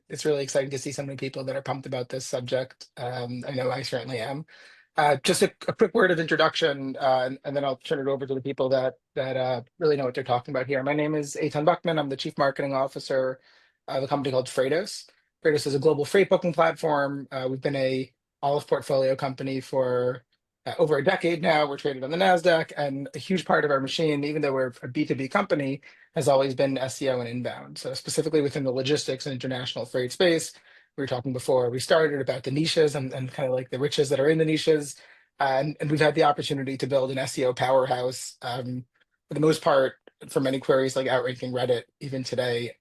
it's really exciting to see so many people that are pumped about this subject. I know I certainly am. Just a quick word of introduction, and then I'll turn it over to the people that really know what they're talking about here. My name is Eytan Buchman. I'm the Chief Marketing Officer of a company called Freightos. Freightos is a global freight booking platform. We've been a Olive portfolio company for over a decade now. We're traded on the NASDAQ, and a huge part of our machine, even though we're a B2B company, has always been SEO and inbound. So specifically within the logistics and international freight space, we were talking before we started about the niches and kind of like the riches that are in the niches. And we've had the opportunity to build an SEO powerhouse, for the most part, for many queries like outranking Reddit even today,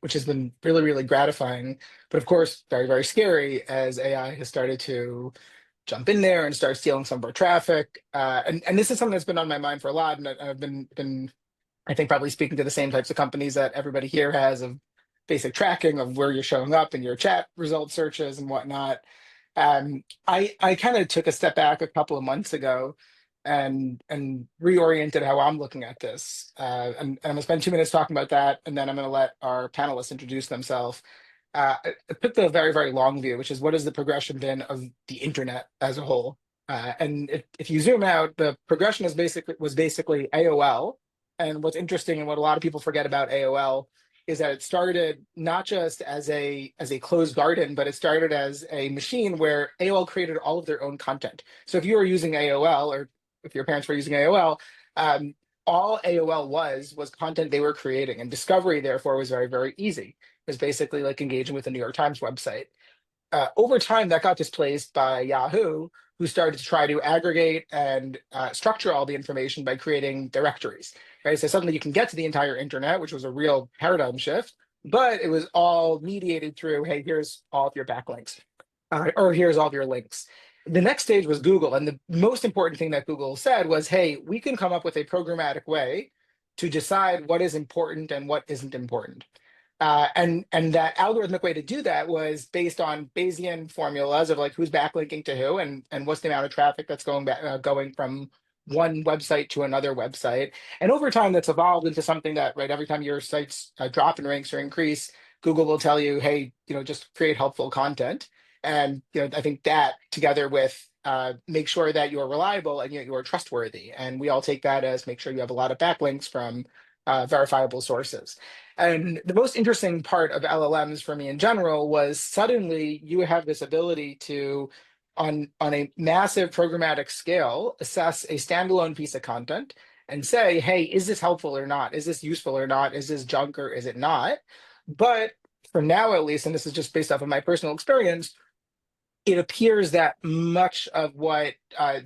which has been really, really gratifying. But of course, very, very scary as AI has started to jump in there and start stealing some of our traffic. And this is something that's been on my mind for a lot. And I've been I think probably speaking to the same types of companies that everybody here has of basic tracking of where you're showing up in your chat result searches and whatnot. I kind of took a step back a couple of months ago and reoriented how I'm looking at this. And I'm gonna spend 2 minutes talking about that, and then I'm gonna let our panelists introduce themselves. I took the very, very long view, which is what has the progression been of the internet as a whole? And if you zoom out, the progression was basically AOL. And what's interesting and what a lot of people forget about AOL is that it started not just as a closed garden, but it started as a machine where AOL created all of their own content. So if you were using AOL, or if your parents were using AOL, all AOL was content they were creating, and discovery therefore was very, very easy. It was basically like engaging with the New York Times website. Over time, that got displaced by Yahoo, who started to try to aggregate and structure all the information by creating directories. Right, so suddenly you can get to the entire internet, which was a real paradigm shift, but it was all mediated through, hey, here's all of your backlinks, or here's all of your links. The next stage was Google, and the most important thing that Google said was, hey, we can come up with a programmatic way to decide what is important and what isn't important. And that algorithmic way to do that was based on Bayesian formulas of like who's backlinking to who and what's the amount of traffic that's going from one website to another website. And over time, that's evolved into something that, right, every time your sites drop in ranks or increase, Google will tell you, hey, just create helpful content. And I think that together with make sure that you're reliable and you're trustworthy. And we all take that as make sure you have a lot of backlinks from verifiable sources. And the most interesting part of LLMs for me in general was suddenly you have this ability to, on a massive programmatic scale, assess a standalone piece of content and say, hey, is this helpful or not? Is this useful or not? Is this junk or is it not? But for now, at least, and this is just based off of my personal experience, it appears that much of what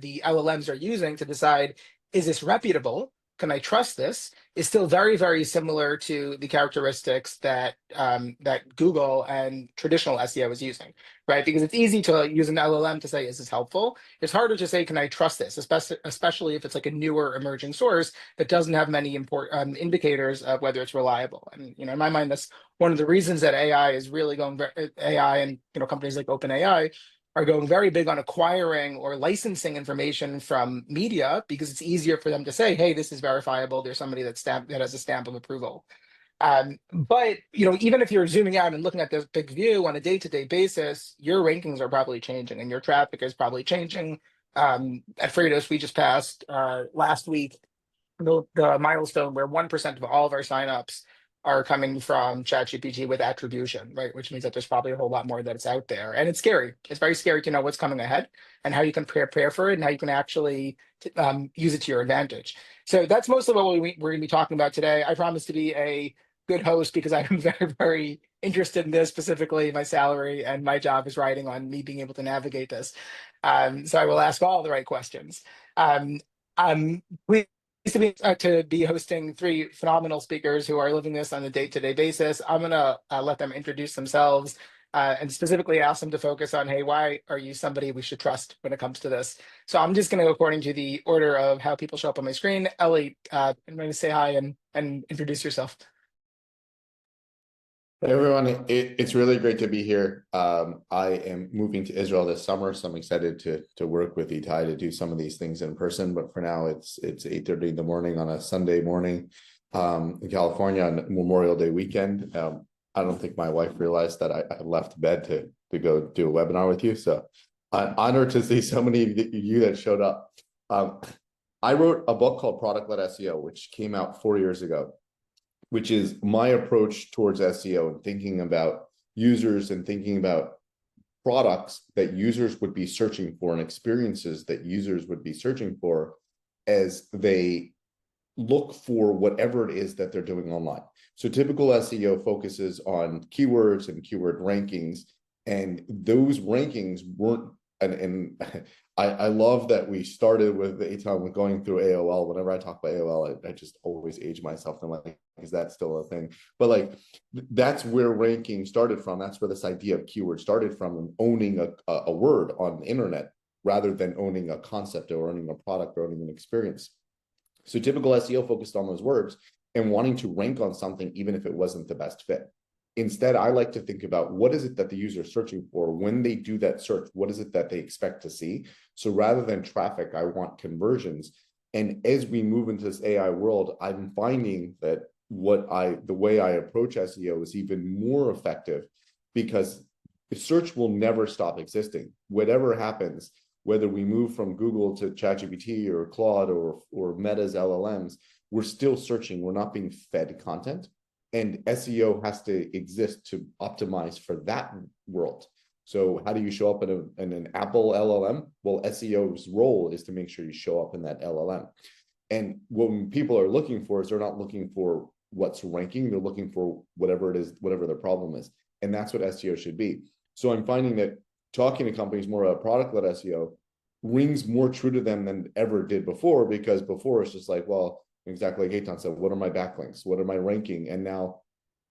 the LLMs are using to decide, is this reputable? Can I trust this? Is still very, very similar to the characteristics that that Google and traditional SEO is using, right? Because it's easy to use an LLM to say, is this helpful? It's harder to say, can I trust this? Especially if it's like a newer emerging source that doesn't have many important indicators of whether it's reliable. And in my mind, that's one of the reasons that AI is really going. AI and companies like OpenAI are going very big on acquiring or licensing information from media because it's easier for them to say, hey, this is verifiable. There's somebody that has a stamp of approval. But even if you're zooming out and looking at this big view on a day-to-day basis, your rankings are probably changing and your traffic is probably changing. At Freightos, we just passed last week the milestone where 1% of all of our signups are coming from ChatGPT with attribution, right? Which means that there's probably a whole lot more that's out there. And it's scary. It's very scary to know what's coming ahead and how you can prepare for it and how you can actually use it to your advantage. So that's mostly what we're going to be talking about today. I promise to be a good host because I'm very, very interested in this, specifically my salary and my job is riding on me being able to navigate this. So I will ask all the right questions. I'm pleased to be hosting three phenomenal speakers who are living this on a day-to-day basis. I'm going to let them introduce themselves and specifically ask them to focus on, hey, why are you somebody we should trust when it comes to this? So I'm just going to go according to the order of how people show up on my screen. Ellie, I'm going to say hi and introduce yourself. Hey everyone, it's really great to be here. I am moving to Israel this summer, so I'm excited to work with Eytan to do some of these things in person. But for now, it's 8:30 in the morning on a Sunday morning in California on Memorial Day weekend. I don't think my wife realized that I left bed to go do a webinar with you. So I'm honored to see so many of you that showed up. I wrote a book called Product-Led SEO, which came out 4 years ago, which is my approach towards SEO and thinking about users and thinking about products that users would be searching for and experiences that users would be searching for as they look for whatever it is that they're doing online. So typical SEO focuses on keywords and keyword rankings, and those rankings weren't, and I love that we started with Eytan with going through AOL. Whenever I talk about AOL, I just always age myself. I'm like, is that still a thing? But like, that's where ranking started from. That's where this idea of keyword started from, and owning a word on the internet rather than owning a concept or owning a product or owning an experience. So typical SEO focused on those words and wanting to rank on something even if it wasn't the best fit. Instead, I like to think about what is it that the user is searching for when they do that search? What is it that they expect to see? So rather than traffic, I want conversions. And as we move into this AI world, I'm finding that the way I approach SEO is even more effective, because search will never stop existing. Whatever happens, whether we move from Google to ChatGPT or Claude or Meta's LLMs, we're still searching. We're not being fed content. And SEO has to exist to optimize for that world. So how do you show up in an Apple LLM? Well, SEO's role is to make sure you show up in that LLM. And what people are looking for is they're not looking for what's ranking. They're looking for whatever it is, whatever their problem is. And that's what SEO should be. So I'm finding that talking to companies more about product-led SEO rings more true to them than ever did before, because before it's just like, well, exactly like Eytan said, what are my backlinks? What are my ranking? And now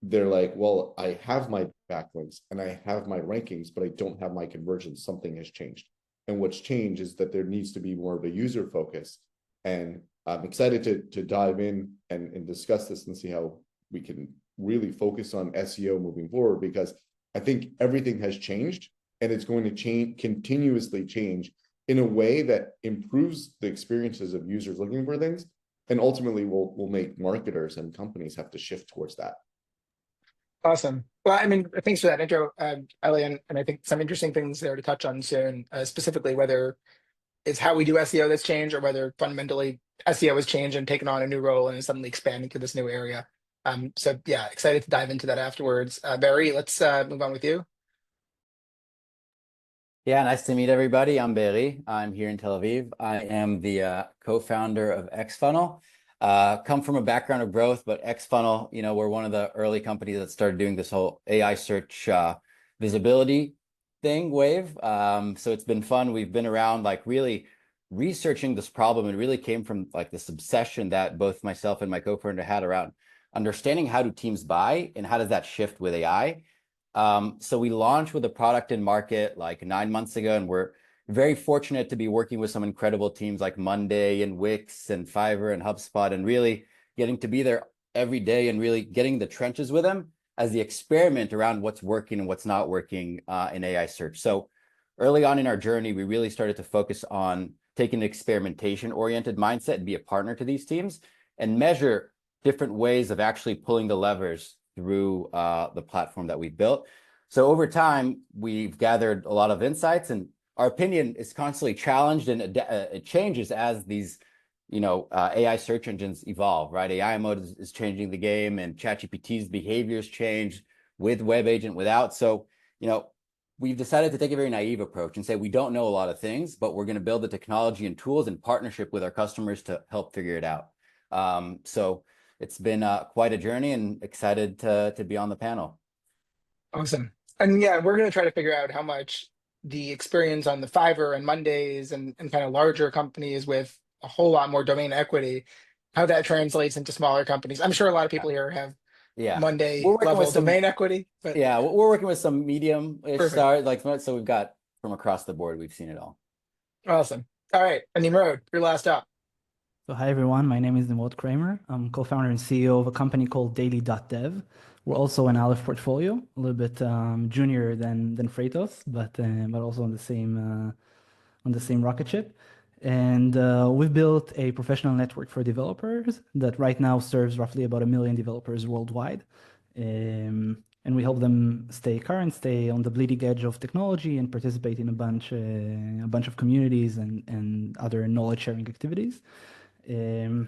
they're like, well, I have my backlinks and I have my rankings, but I don't have my conversions. Something has changed. And what's changed is that there needs to be more of a user focus. And I'm excited to dive in and discuss this and see how we can really focus on SEO moving forward, because I think everything has changed and it's going to continuously change in a way that improves the experiences of users looking for things, and ultimately will make marketers and companies have to shift towards that. Awesome. Well, I mean, thanks for that intro, Ellie, and I think some interesting things there to touch on soon, specifically whether it's how we do SEO that's changed or whether fundamentally SEO has changed and taken on a new role and is suddenly expanding to this new area. So yeah, excited to dive into that afterwards. Beeri, let's move on with you. Yeah, nice to meet everybody. I'm Beeri. I'm here in Tel Aviv. I am the co-founder of Xfunnel. Come from a background of growth, but Xfunnel, we're one of the early companies that started doing this whole AI search visibility wave. So it's been fun. We've been around like really researching this problem. It really came from like this obsession that both myself and my co-founder had around understanding how do teams buy and how does that shift with AI. So we launched with a product in market like 9 months ago, and we're very fortunate to be working with some incredible teams like Monday and Wix and Fiverr and HubSpot, and really getting to be there every day and really getting the trenches with them as the experiment around what's working and what's not working in AI search. So early on in our journey, we really started to focus on taking an experimentation-oriented mindset and be a partner to these teams and measure different ways of actually pulling the levers through the platform that we built. So over time, we've gathered a lot of insights, and our opinion is constantly challenged, and it changes as these, AI search engines evolve, right? AI mode is changing the game, and ChatGPT's behaviors change with web agent, without. So, we've decided to take a very naive approach and say we don't know a lot of things, but we're going to build the technology and tools in partnership with our customers to help figure it out. So it's been quite a journey, and excited to be on the panel. Awesome. And yeah, we're going to try to figure out how much the experience on the Fiverr and Mondays and kind of larger companies with a whole lot more domain equity, how that translates into smaller companies. I'm sure a lot of people here have Monday level domain equity, but yeah, we're working with some medium-ish perfect. start, so we've got from across the board, we've seen it all. Awesome. All right, and Nimrod, you're last up. So hi everyone, my name is Nimrod Kramer. I'm co-founder and CEO of a company called Daily.dev. We're also an Aleph portfolio, a little bit junior than Freightos, but also on the same rocket ship. And we've built a professional network for developers that right now serves roughly about 1 million developers worldwide. and we help them stay current, stay on the bleeding edge of technology, and participate in a bunch of communities and other knowledge sharing activities. And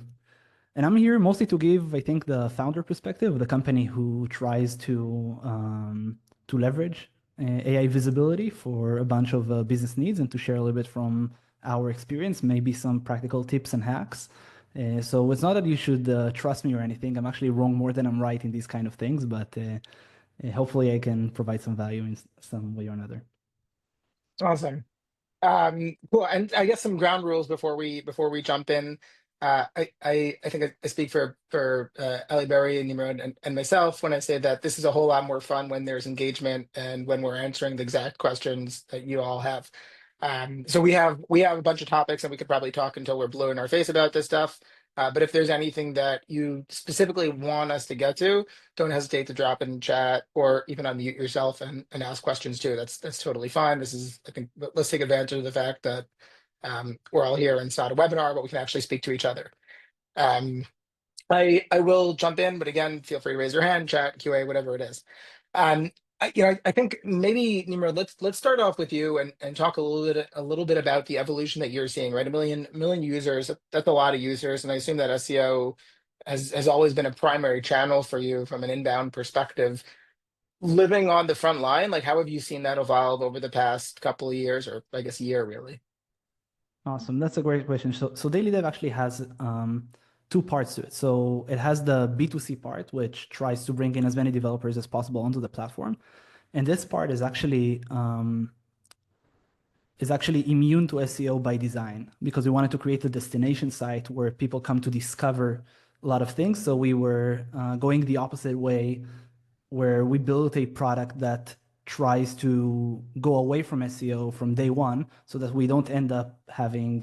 I'm here mostly to give, I think, the founder perspective of the company who tries to leverage AI visibility for a bunch of business needs, and to share a little bit from our experience, maybe some practical tips and hacks. So it's not that you should trust me or anything. I'm actually wrong more than I'm right in these kind of things, but hopefully I can provide some value in some way or another. Awesome. Cool. And I guess some ground rules before we jump in. I think I speak for Eli, Beeri, and Nimrod and myself when I say that this is a whole lot more fun when there's engagement and when we're answering the exact questions that you all have. So we have a bunch of topics, and we could probably talk until we're blue in our face about this stuff. But if there's anything that you specifically want us to get to, don't hesitate to drop it in chat or even unmute yourself and ask questions too. That's totally fine. This is, I think, let's take advantage of the fact that we're all here and it's not a webinar, but we can actually speak to each other. I will jump in, but again, feel free to raise your hand, chat, QA, whatever it is. I think maybe Nimrod, let's start off with you and talk a little bit about the evolution that you're seeing, right? A million users, that's a lot of users, and I assume that SEO has always been a primary channel for you from an inbound perspective. Living on the front line, like how have you seen that evolve over the past couple of years, or I guess year really? Awesome, that's a great question. So Daily.dev actually has two parts to it. So it has the B2C part, which tries to bring in as many developers as possible onto the platform. And this part is actually immune to SEO by design, because we wanted to create a destination site where people come to discover a lot of things. So we were going the opposite way, where we built a product that tries to go away from SEO from day one, so that we don't end up having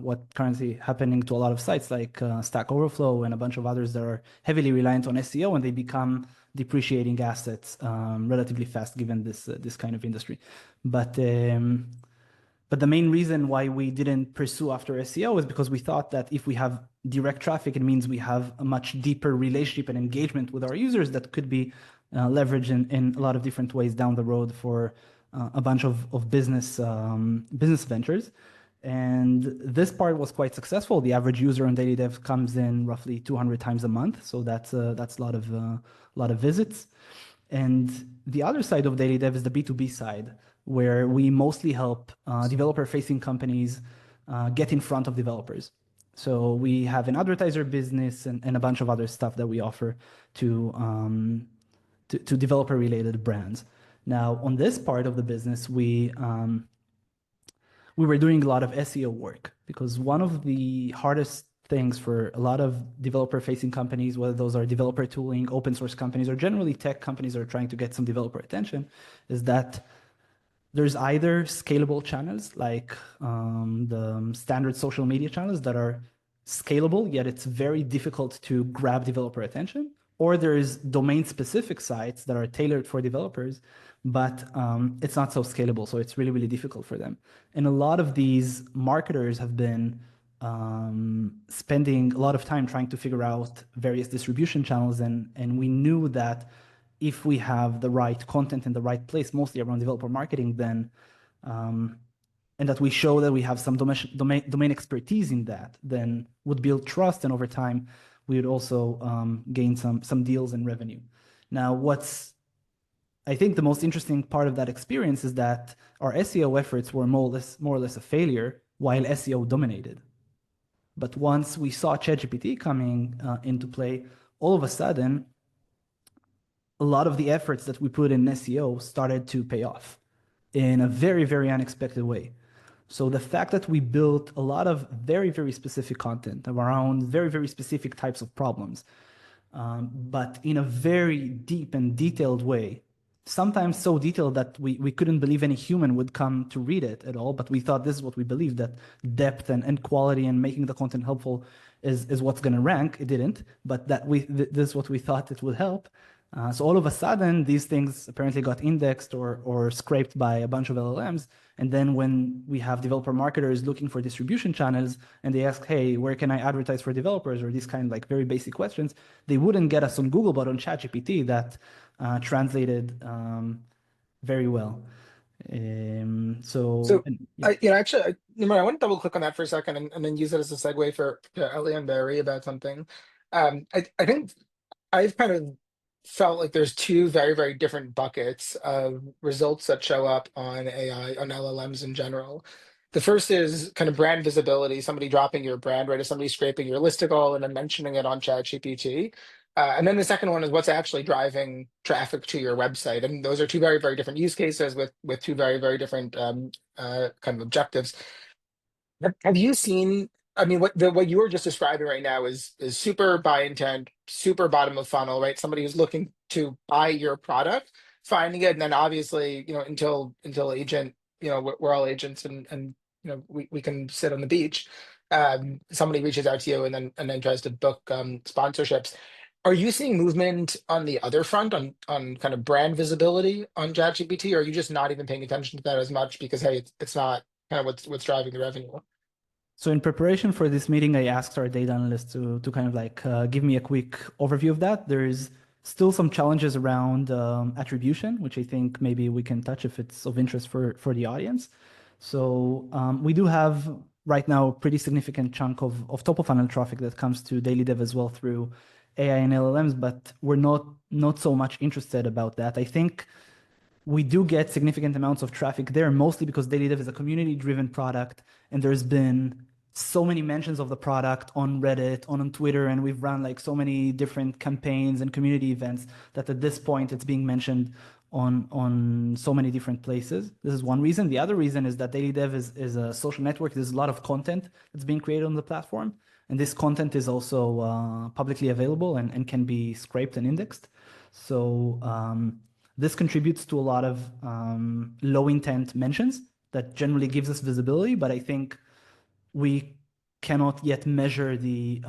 what currently happening to a lot of sites like Stack Overflow and a bunch of others that are heavily reliant on SEO, and they become depreciating assets relatively fast given this kind of industry. But the main reason why we didn't pursue after SEO is because we thought that if we have direct traffic, it means we have a much deeper relationship and engagement with our users that could be leveraged in a lot of different ways down the road for a bunch of business ventures. And this part was quite successful. The average user on Daily.dev comes in roughly 200 times a month, so that's a lot of visits. And the other side of Daily.dev is the B2B side, where we mostly help developer-facing companies get in front of developers. So we have an advertiser business and a bunch of other stuff that we offer to developer-related brands. Now, on this part of the business, we were doing a lot of SEO work, because one of the hardest things for a lot of developer-facing companies, whether those are developer tooling, open source companies, or generally tech companies that are trying to get some developer attention, is that there's either scalable channels like the standard social media channels that are scalable, yet it's very difficult to grab developer attention, or there's domain-specific sites that are tailored for developers, but it's not so scalable, so it's really, really difficult for them. And a lot of these marketers have been spending a lot of time trying to figure out various distribution channels, and we knew that if we have the right content in the right place, mostly around developer marketing, then and that we show that we have some domain expertise in that, then would build trust, and over time we would also gain some deals and revenue. Now, I think the most interesting part of that experience is that our SEO efforts were more or less a failure while SEO dominated. But once we saw ChatGPT coming into play, all of a sudden, a lot of the efforts that we put in SEO started to pay off in a very, very unexpected way. So the fact that we built a lot of very, very specific content around very, very specific types of problems, but in a very deep and detailed way, sometimes so detailed that we couldn't believe any human would come to read it at all, but we thought this is what we believed, that depth and quality and making the content helpful is what's going to rank. It didn't, but this is what we thought it would help. So all of a sudden, these things apparently got indexed or scraped by a bunch of LLMs. And then when we have developer marketers looking for distribution channels and they ask, hey, where can I advertise for developers, or these kind of like very basic questions, they wouldn't get us on Google, but on ChatGPT that translated very well. So, Yeah. actually, Nimrod, I want to double click on that for a second and then use it as a segue for Ellie and Beeri about something. I think I've kind of felt like there's two very, very different buckets of results that show up on AI, on LLMs in general. The first is kind of brand visibility, somebody dropping your brand, right? Or somebody scraping your listicle and then mentioning it on ChatGPT. And then the second one is what's actually driving traffic to your website. And those are two very, very different use cases with two very, very different kind of objectives. Have you seen? I mean, what you were just describing right now is super buy intent, super bottom of funnel, right? Somebody who's looking to buy your product, finding it, and then obviously, until agent, we're all agents, and we can sit on the beach. Somebody reaches out to you and then tries to book sponsorships. Are you seeing movement on the other front on kind of brand visibility on ChatGPT, or are you just not even paying attention to that as much because hey, it's not kind of what's driving the revenue? So in preparation for this meeting, I asked our data analyst to kind of like give me a quick overview of that. There's still some challenges around attribution, which I think maybe we can touch if it's of interest for the audience. So we do have right now a pretty significant chunk of top of funnel traffic that comes to Daily.dev as well through AI and LLMs, but we're not so much interested about that. I think we do get significant amounts of traffic there, mostly because Daily.dev is a community-driven product, and there's been so many mentions of the product on Reddit, on Twitter, and we've run like so many different campaigns and community events that at this point it's being mentioned on so many different places. This is one reason. The other reason is that Daily.dev is a social network. There's a lot of content that's being created on the platform, and this content is also publicly available and can be scraped and indexed. So this contributes to a lot of low intent mentions that generally gives us visibility, but I think we cannot yet measure the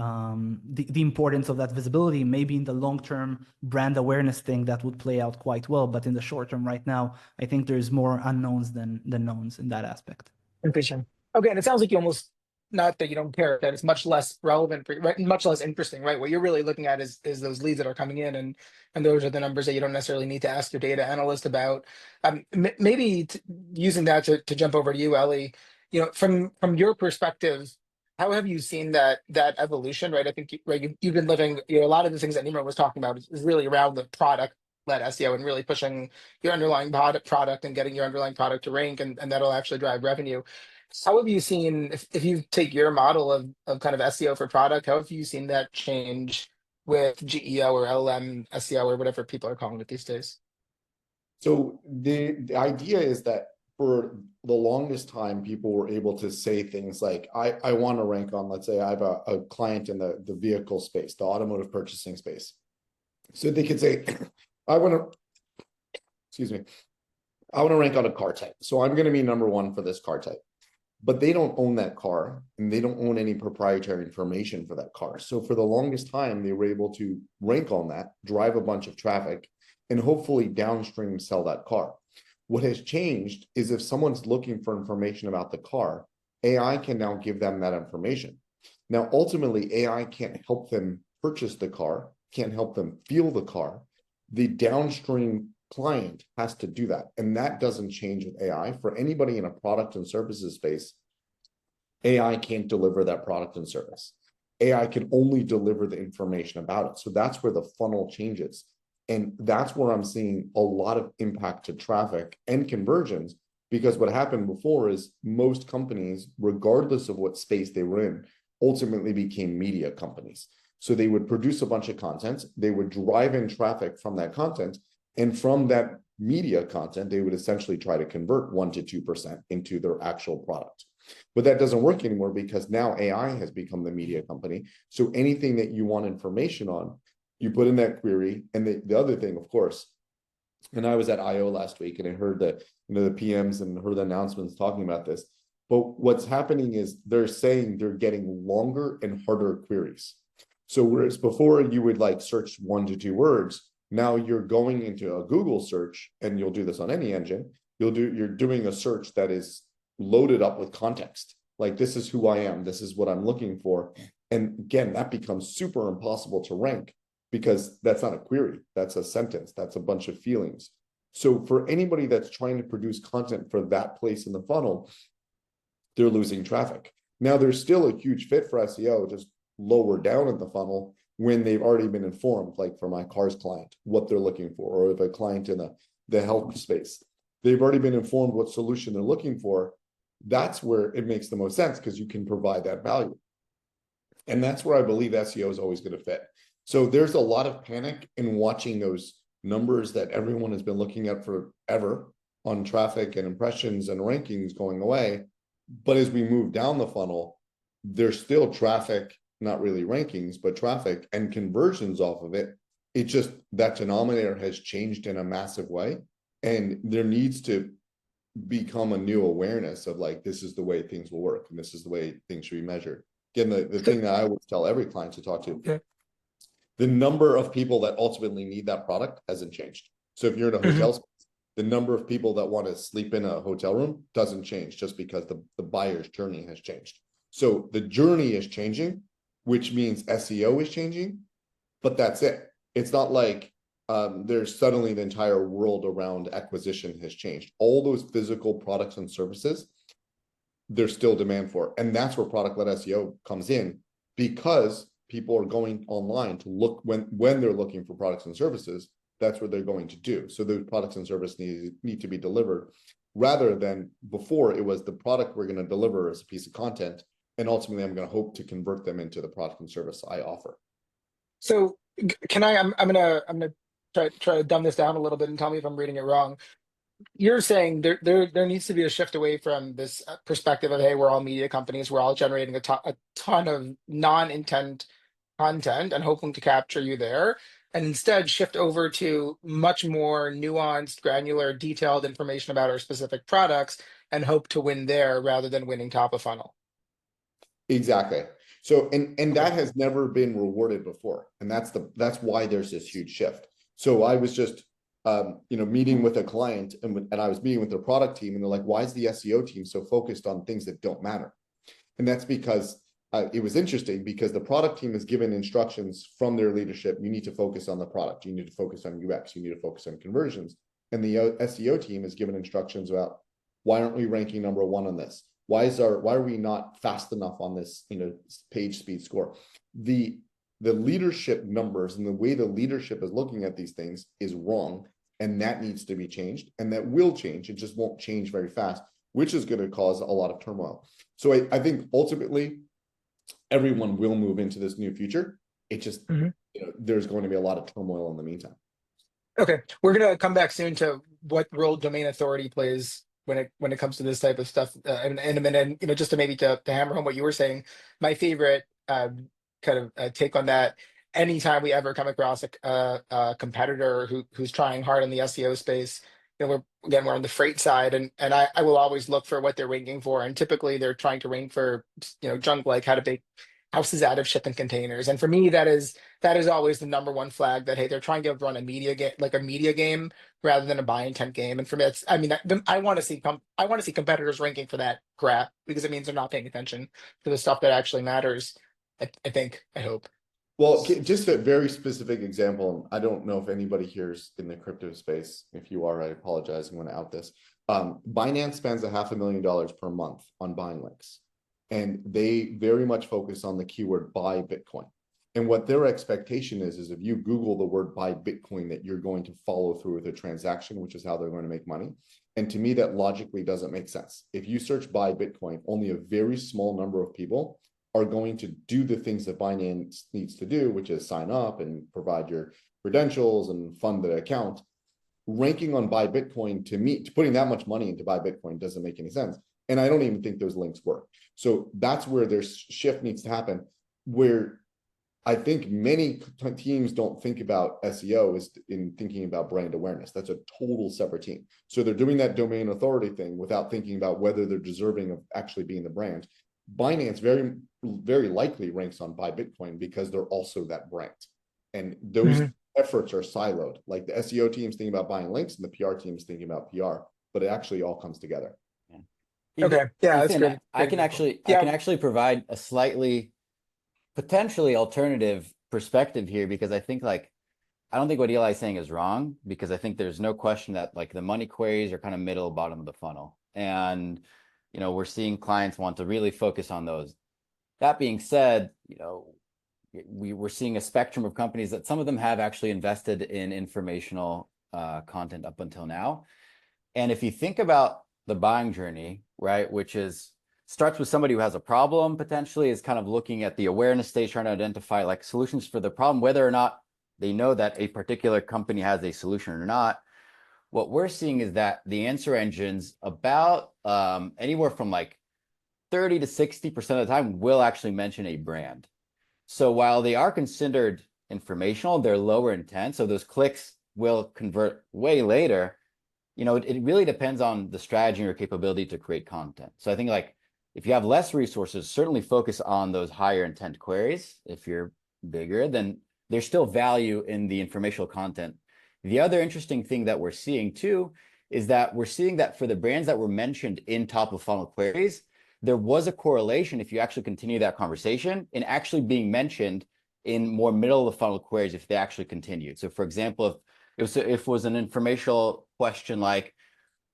importance of that visibility. Maybe in the long-term brand awareness thing that would play out quite well, but in the short term right now, I think there's more unknowns than knowns in that aspect. Interesting. Okay, and it sounds like you almost, not that you don't care, that it's much less relevant for you, right? Much less interesting, right? What you're really looking at is those leads that are coming in, and those are the numbers that you don't necessarily need to ask your data analyst about. Maybe using that to jump over to you, Ellie. From your perspective, how have you seen that evolution, right? I think you've been living, a lot of the things that Nimrod was talking about is really around the product-led SEO and really pushing your underlying product and getting your underlying product to rank, and that'll actually drive revenue. How have you seen, if you take your model of kind of SEO for product, how have you seen that change with GEO or LLM SEO or whatever people are calling it these days? So the idea is that for the longest time, people were able to say things like, I want to rank on, let's say I have a client in the vehicle space, the automotive purchasing space. So they could say, I want to rank on a car type. So I'm going to be number one for this car type. But they don't own that car and they don't own any proprietary information for that car. So for the longest time, they were able to rank on that, drive a bunch of traffic, and hopefully downstream sell that car. What has changed is if someone's looking for information about the car, AI can now give them that information. Now, ultimately, AI can't help them purchase the car, can't help them feel the car. The downstream client has to do that. And that doesn't change with AI. For anybody in a product and services space, AI can't deliver that product and service. AI can only deliver the information about it. So that's where the funnel changes. And that's where I'm seeing a lot of impact to traffic and conversions, because what happened before is most companies, regardless of what space they were in, ultimately became media companies. So they would produce a bunch of content, they would drive in traffic from that content, and from that media content, they would essentially try to convert 1% to 2% into their actual product. But that doesn't work anymore because now AI has become the media company. So anything that you want information on, you put in that query. And the other thing, of course, and I was at I/O last week and I heard that, the PMs and heard the announcements talking about this. But what's happening is they're saying they're getting longer and harder queries. So whereas before you would like search 1 to 2 words, Now you're going into a Google search, and you'll do this on any engine. You're doing a search that is loaded up with context. Like, this is who I am. This is what I'm looking for. And again, that becomes super impossible to rank because that's not a query. That's a sentence. That's a bunch of feelings. So for anybody that's trying to produce content for that place in the funnel, they're losing traffic. Now, there's still a huge fit for SEO, just lower down in the funnel when they've already been informed, like for my cars client, what they're looking for, or if a client in the health space, they've already been informed what solution they're looking for. That's where it makes the most sense because you can provide that value. And that's where I believe SEO is always going to fit. So there's a lot of panic in watching those numbers that everyone has been looking at forever on traffic and impressions and rankings going away. But as we move down the funnel, there's still traffic, not really rankings, but traffic and conversions off of it. It just, that denominator has changed in a massive way. And there needs to become a new awareness of like, this is the way things will work. And this is the way things should be measured. Again, the thing that I always tell every client to talk to, the number of people that ultimately need that product hasn't changed. So if you're in a hotel space, the number of people that want to sleep in a hotel room doesn't change just because the buyer's journey has changed. So the journey is changing, which means SEO is changing, but that's it. It's not like there's suddenly the entire world around acquisition has changed. All those physical products and services, there's still demand for. And that's where product-led SEO comes in, because people are going online to look when they're looking for products and services. That's what they're going to do. So those products and services need to be delivered, rather than before it was the product we're going to deliver as a piece of content, and ultimately I'm going to hope to convert them into the product and service I offer. So can I'm gonna try to dumb this down a little bit and tell me if I'm reading it wrong. You're saying there needs to be a shift away from this perspective of, hey, we're all media companies, we're all generating a ton of non-intent content and hoping to capture you there, and instead shift over to much more nuanced, granular, detailed information about our specific products and hope to win there rather than winning top of funnel. Exactly. So, and that has never been rewarded before. And that's why there's this huge shift. So I was just, meeting with a client, and I was meeting with their product team, and they're like, why is the SEO team so focused on things that don't matter? And that's because it was interesting, because the product team is given instructions from their leadership. You need to focus on the product. You need to focus on UX. You need to focus on conversions. And the SEO team is given instructions about, why aren't we ranking number one on this? Why are we not fast enough on this, page speed score? The leadership numbers and the way the leadership is looking at these things is wrong. And that needs to be changed, and that will change. It just won't change very fast, which is going to cause a lot of turmoil. So I think ultimately everyone will move into this new future. It just, there's going to be a lot of turmoil in the meantime. Okay, we're gonna come back soon to what role domain authority plays when it comes to this type of stuff in a minute. And, just to maybe to hammer home what you were saying, my favorite kind of take on that. Anytime we ever come across a competitor who's trying hard in the SEO space, we're on the freight side, and I will always look for what they're ranking for, and typically they're trying to rank for junk like how to bake houses out of shipping containers. And for me, that is always the number one flag that, hey, they're trying to run a media game rather than a buy intent game. And for me, I want to see competitors ranking for that crap, because it means they're not paying attention to the stuff that actually matters. I hope. Well, just a very specific example. I don't know if anybody here is in the crypto space. If you are, I apologize. I'm going to out this. Binance spends $500,000 per month on buying links, and they very much focus on the keyword buy Bitcoin. And what their expectation is if you Google the word buy Bitcoin, that you're going to follow through with a transaction, which is how they're going to make money. And to me, that logically doesn't make sense. If you search buy Bitcoin, only a very small number of people are going to do the things that Binance needs to do, which is sign up and provide your credentials and fund the account. Ranking on buy Bitcoin, to me, putting that much money into buy Bitcoin doesn't make any sense. And I don't even think those links work. So that's where their shift needs to happen, where I think many teams don't think about SEO as in thinking about brand awareness. That's a total separate team. So they're doing that domain authority thing without thinking about whether they're deserving of actually being the brand. Binance very likely ranks on buy Bitcoin because they're also that brand. And those efforts are siloed. Like the SEO team's thinking about buying links and the PR team's thinking about PR, but it actually all comes together. Okay. Yeah, that's Ethan, great. I Great can example. actually provide a slightly potentially alternative perspective here, because I think like, I don't think what Eli's saying is wrong, because I think there's no question that like the money queries are kind of middle, bottom of the funnel. And, you know, we're seeing clients want to really focus on those. That being said, you know, we're seeing a spectrum of companies that some of them have actually invested in informational content up until now. And if you think about the buying journey, right, which is starts with somebody who has a problem, potentially is kind of looking at the awareness stage, trying to identify like solutions for the problem, whether or not they know that a particular company has a solution or not. What we're seeing is that the answer engines about anywhere from like 30 to 60% of the time will actually mention a brand. So while they are considered informational, they're lower intent. So those clicks will convert way later. You know, it really depends on the strategy and your capability to create content. So I think like if you have less resources, certainly focus on those higher intent queries. If you're bigger, then there's still value in the informational content. The other interesting thing that we're seeing too is that we're seeing that for the brands that were mentioned in top of funnel queries, there was a correlation, if you actually continue that conversation, in actually being mentioned in more middle of the funnel queries if they actually continued. So for example, if it was an informational question like,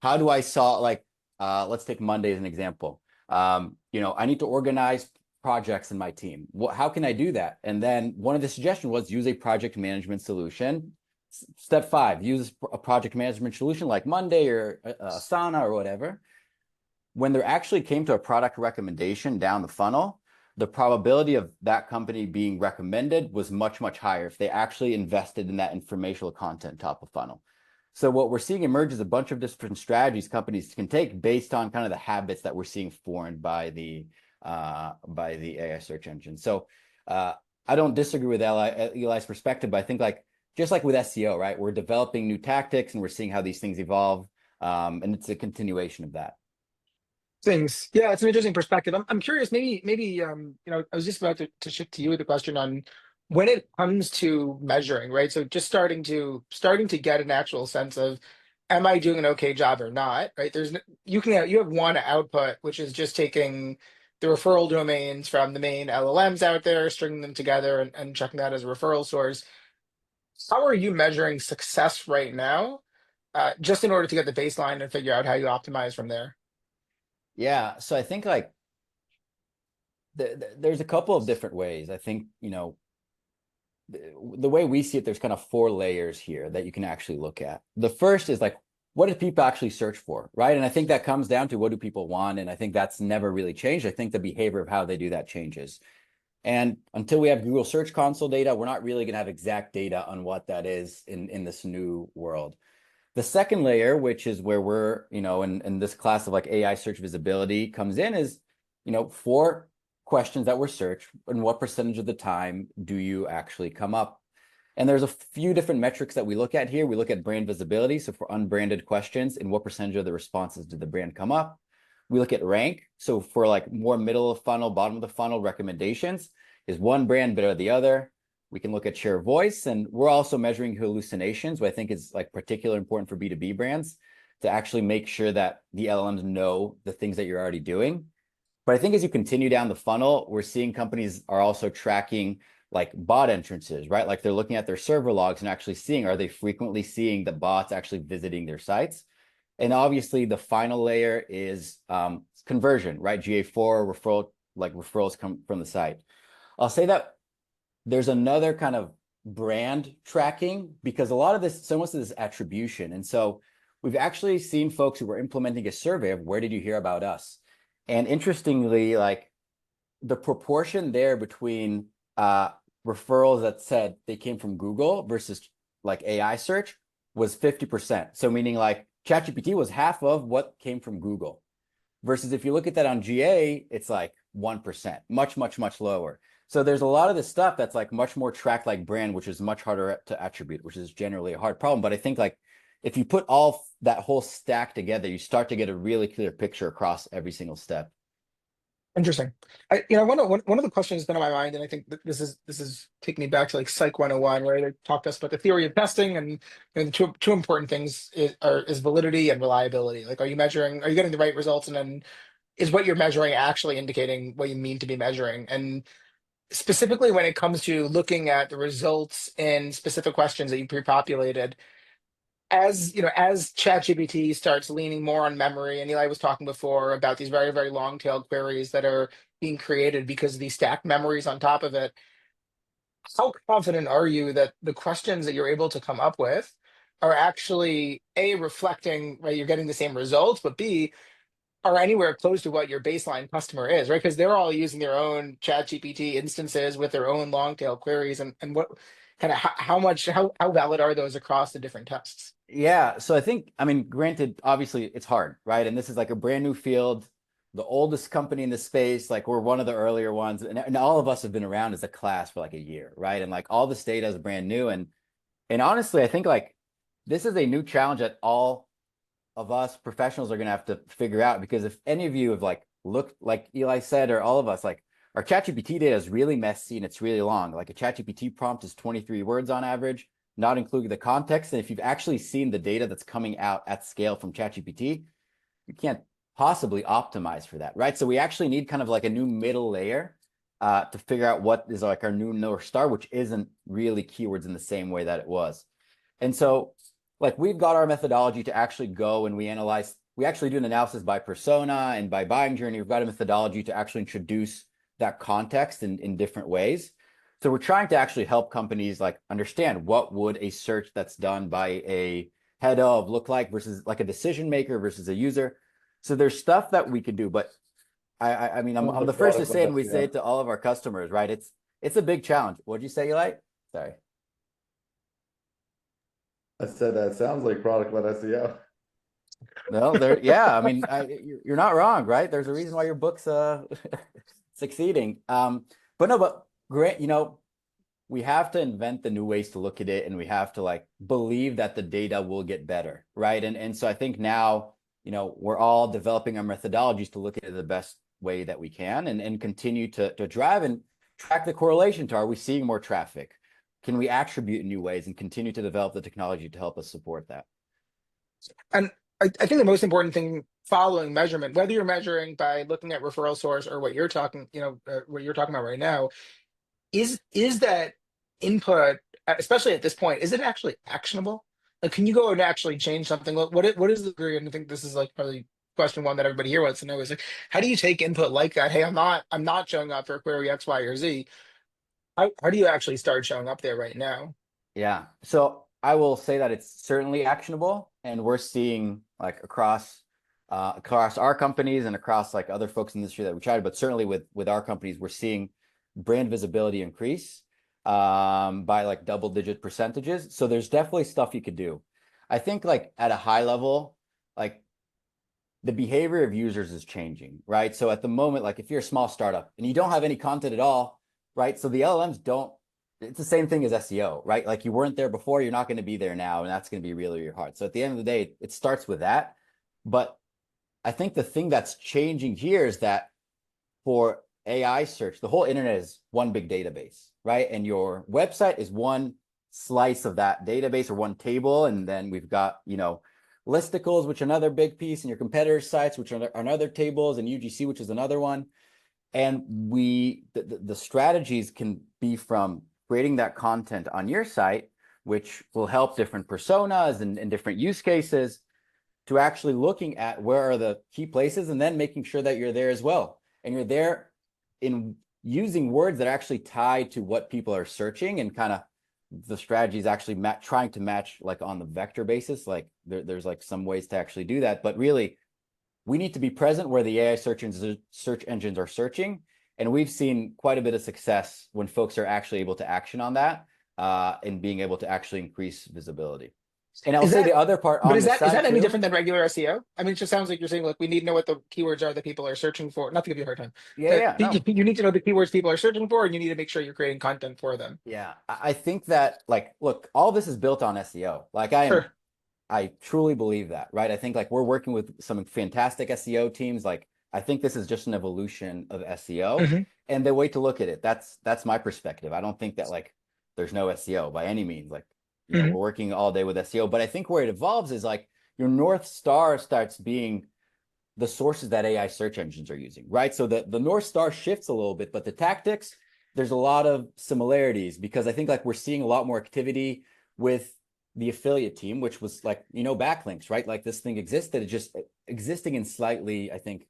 how do I solve, like, let's take Monday as an example. You know, I need to organize projects in my team. How can I do that? And then one of the suggestions was use a project management solution. Step 5, use a project management solution like Monday or Asana or whatever. When there actually came to a product recommendation down the funnel, the probability of that company being recommended was much, much higher if they actually invested in that informational content top of funnel. So what we're seeing emerge is a bunch of different strategies companies can take based on kind of the habits that we're seeing formed by the AI search engine. So I don't disagree with Eli's perspective, but I think like, just like with SEO, right? We're developing new tactics and we're seeing how these things evolve. And it's a continuation of that. Things. Yeah, it's an interesting perspective. I'm curious, maybe you know, I was just about to shift to you with a question on when it comes to measuring, right? So just starting to get an actual sense of, am I doing an okay job or not, right? You have one output, which is just taking the referral domains from the main LLMs out there, stringing them together and checking that as a referral source. How are you measuring success right now, just in order to get the baseline and figure out how you optimize from there? Yeah, so I think like there's a couple of different ways. I think, you know, the way we see it, there's kind of 4 layers here that you can actually look at. The first is like, what do people actually search for, right? And I think that comes down to what do people want? And I think that's never really changed. I think the behavior of how they do that changes. And until we have Google Search Console data, we're not really going to have exact data on what that is in this new world. The second layer, which is where we're, you know, in this class of like AI search visibility comes in, is, you know, 4 questions that were searched and what percentage of the time do you actually come up? And there's a few different metrics that we look at here. We look at brand visibility. So for unbranded questions, and what percentage of the responses did the brand come up? We look at rank. So for like more middle of funnel, bottom of the funnel recommendations, is one brand better than the other? We can look at share of voice, and we're also measuring hallucinations, which I think is like particularly important for B2B brands to actually make sure that the LLMs know the things that you're already doing. But I think as you continue down the funnel, we're seeing companies are also tracking like bot entrances, right? Like they're looking at their server logs and actually seeing, are they frequently seeing the bots actually visiting their sites? And obviously the final layer is conversion, right? GA4 referrals come from the site. I'll say that there's another kind of brand tracking, because a lot of this, so much of this attribution. And so we've actually seen folks who were implementing a survey of where did you hear about us? And interestingly, like the proportion there between referrals that said they came from Google versus like AI search was 50%. So meaning like ChatGPT was half of what came from Google. Versus if you look at that on GA, it's like 1%, much, much, much lower. So there's a lot of this stuff that's like much more tracked like brand, which is much harder to attribute, which is generally a hard problem. But I think like if you put all that whole stack together, you start to get a really clear picture across every single step. Interesting. One of the questions that's been on my mind, and I think that this is taking me back to like Psych 101, where they talked to us about the theory of testing, and the two important things is validity and reliability. Like, are you getting the right results, and then is what you're measuring actually indicating what you mean to be measuring? And specifically when it comes to looking at the results in specific questions that you pre-populated, as ChatGPT starts leaning more on memory, and Eli was talking before about these very, very long tail queries that are being created because of these stacked memories on top of it, how confident are you that the questions that you're able to come up with are actually A, reflecting, right, you're getting the same results, but B, are anywhere close to what your baseline customer is, right? Because they're all using their own ChatGPT instances with their own long tail queries, and what kind of how valid are those across the different tests? Yeah, so I think, I mean, granted, obviously it's hard, right? And this is like a brand new field, the oldest company in the space, like we're one of the earlier ones, and all of us have been around as a class for like a year, right? And like all this data is brand new. And honestly, I think like this is a new challenge that all of us professionals are gonna have to figure out, because if any of you have like looked, like Eli said, or all of us, like our ChatGPT data is really messy and it's really long. Like a ChatGPT prompt is 23 words on average, not including the context. And if you've actually seen the data that's coming out at scale from ChatGPT, you can't possibly optimize for that, right? So we actually need kind of like a new middle layer to figure out what is like our new North Star, which isn't really keywords in the same way that it was. And so like we've got our methodology to actually go and we actually do an analysis by persona and by buying journey. We've got a methodology to actually introduce that context in different ways. So we're trying to actually help companies like understand what would a search that's done by a head of look like versus like a decision maker versus a user. So there's stuff that we could do, but I mean, I'm the first to say, and we say it to all of our customers, right? It's a big challenge. What'd you say, Eli? Sorry. I said that sounds like product-led SEO. No, yeah, I mean, you're not wrong, right? There's a reason why your book's succeeding. But great, we have to invent the new ways to look at it, and we have to like believe that the data will get better, right? And so I think now, we're all developing our methodologies to look at it the best way that we can, and continue to drive and track the correlation to, are we seeing more traffic? Can we attribute in new ways, and continue to develop the technology to help us support that? And I think the most important thing following measurement, whether you're measuring by looking at referral source or what you're talking about right now, is that input, especially at this point, is it actually actionable? Like, can you go and actually change something? What is the degree? And I think this is like probably question one that everybody here wants to know is like, how do you take input like that? Hey, I'm not showing up for query X, Y, or Z. How do you actually start showing up there right now? Yeah. So I will say that it's certainly actionable, and we're seeing like across our companies and across like other folks in the industry that we tried, but certainly with our companies, we're seeing brand visibility increase by like double-digit percentages. So there's definitely stuff you could do. I think like at a high level, like the behavior of users is changing, right? So at the moment, like if you're a small startup and you don't have any content at all, right? So the LLMs it's the same thing as SEO, right? Like you weren't there before, you're not going to be there now, and that's going to be really, really hard. So at the end of the day, it starts with that. But I think the thing that's changing here is that for AI search, the whole internet is one big database, right? And your website is one slice of that database or one table. And then we've got, listicles, which are another big piece, and your competitor sites, which are another tables, and UGC, which is another one. And the strategies can be from creating that content on your site, which will help different personas and different use cases, to actually looking at where are the key places, and then making sure that you're there as well. And you're there in using words that are actually tied to what people are searching, and kind of the strategy is actually trying to match like on the vector basis. Like there's like some ways to actually do that, but really we need to be present where the AI search engines are searching. And we've seen quite a bit of success when folks are actually able to action on that and being able to actually increase visibility. And I'll say the other part on is the side is that any too, different than regular SEO? I mean, it just sounds like you're saying, look, we need to know what the keywords are that people are searching for. Not to give you a hard time. Yeah, no. You need to know the keywords people are searching for, and you need to make sure you're creating content for them. Yeah, I think that like, look, all this is built on SEO. Like I truly believe that, right? I think like we're working with some fantastic SEO teams. Like I think this is just an evolution of SEO. Mhm. And the way to look at it, that's my perspective. I don't think that like there's no SEO by any means. Like, we're working all day with SEO, but I think where it evolves is like your North Star starts being the sources that AI search engines are using, right? So the North Star shifts a little bit, but the tactics, there's a lot of similarities, because I think like we're seeing a lot more activity with the affiliate team, which was like, backlinks, right? Like this thing existed, it just existing in slightly, I think,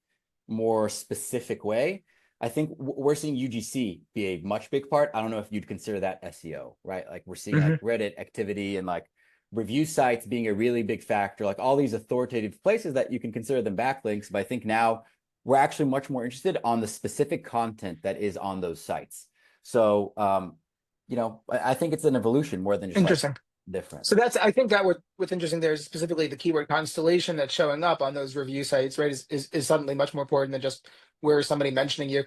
more specific way. I think we're seeing UGC be a much big part. I don't know if you'd consider that SEO, right? Like we're seeing like Reddit activity and like review sites being a really big factor, like all these authoritative places that you can consider them backlinks. But I think now we're actually much more interested on the specific content that is on those sites. So, I think it's an evolution more than just Interesting. like different. So I think that what's interesting there is specifically the keyword constellation that's showing up on those review sites, right? Is suddenly much more important than just where is somebody mentioning you.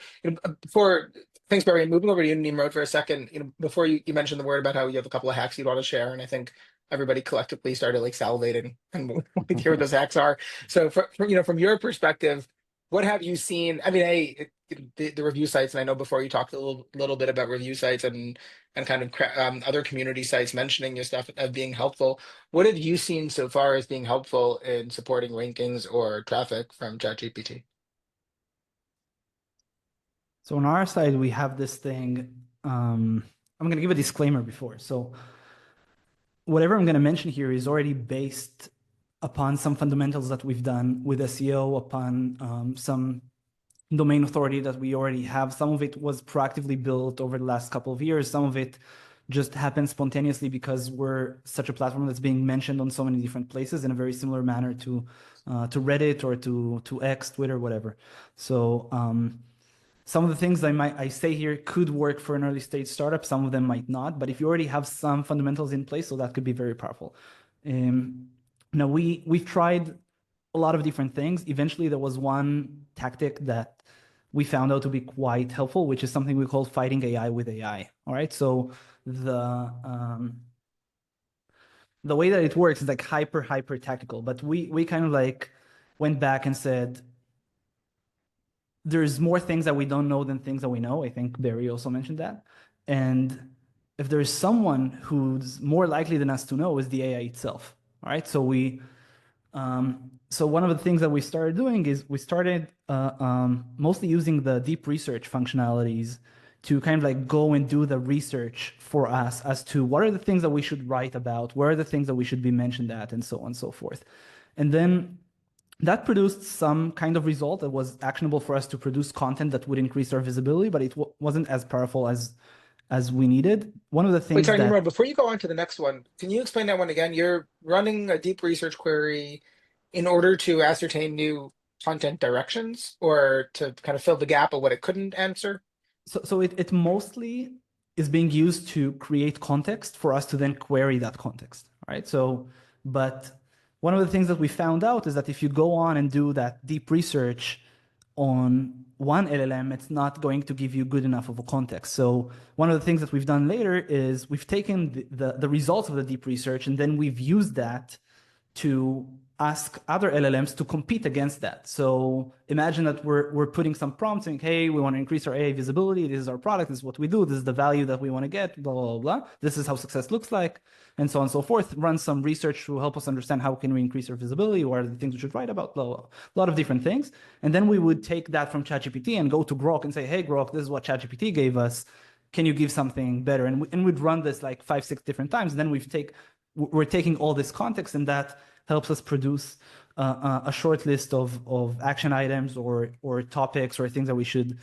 Before, thanks, Barry. Moving over to you, Nimrod, for a second. Before you mentioned the word about how you have a couple of hacks you'd want to share, and I think everybody collectively started like salivating and wanting to hear what those hacks are. So, from your perspective, what have you seen? I mean, the review sites, and I know before you talked a little bit about review sites and kind of other community sites mentioning your stuff as being helpful. What have you seen so far as being helpful in supporting rankings or traffic from ChatGPT? So on our side, we have this thing. I'm going to give a disclaimer before. So whatever I'm going to mention here is already based upon some fundamentals that we've done with SEO, upon some domain authority that we already have. Some of it was proactively built over the last couple of years. Some of it just happened spontaneously because we're such a platform that's being mentioned on so many different places in a very similar manner to Reddit or to X, Twitter, whatever. So some of the things I say here could work for an early stage startup. Some of them might not. But if you already have some fundamentals in place, so that could be very powerful. Now we've tried a lot of different things. Eventually, there was one tactic that we found out to be quite helpful, which is something we call fighting AI with AI. All right. So the way that it works is like hyper tactical. But we kind of like went back and said, there's more things that we don't know than things that we know. I think Beeri also mentioned that. And if there's someone who's more likely than us to know, is the AI itself. All right. So so one of the things that we started doing is we started mostly using the deep research functionalities to kind of like go and do the research for us as to what are the things that we should write about, where are the things that we should be mentioned at, and so on and so forth. And then that produced some kind of result that was actionable for us to produce content that would increase our visibility, but it wasn't as powerful as we needed. One of the things Wait, sorry, Nimrod, before you go on to the next one, can you explain that one again? You're running a deep research query in order to ascertain new content directions or to kind of fill the gap of what it couldn't answer? So it mostly is being used to create context for us to then query that context, right? So, but one of the things that we found out is that if you go on and do that deep research on one LLM, it's not going to give you good enough of a context. So one of the things that we've done later is we've taken the results of the deep research and then we've used that to ask other LLMs to compete against that. So imagine that we're putting some prompts saying, hey, we want to increase our AI visibility. This is our product. This is what we do. This is the value that we want to get, blah, blah, blah. This is how success looks like, and so on and so forth. Run some research to help us understand how can we increase our visibility, what are the things we should write about, blah, blah, blah. A lot of different things. And then we would take that from ChatGPT and go to Grok and say, hey, Grok, this is what ChatGPT gave us. Can you give something better? And we'd run this like 5-6 different times. And then we're taking all this context, and that helps us produce a short list of action items or topics or things that we should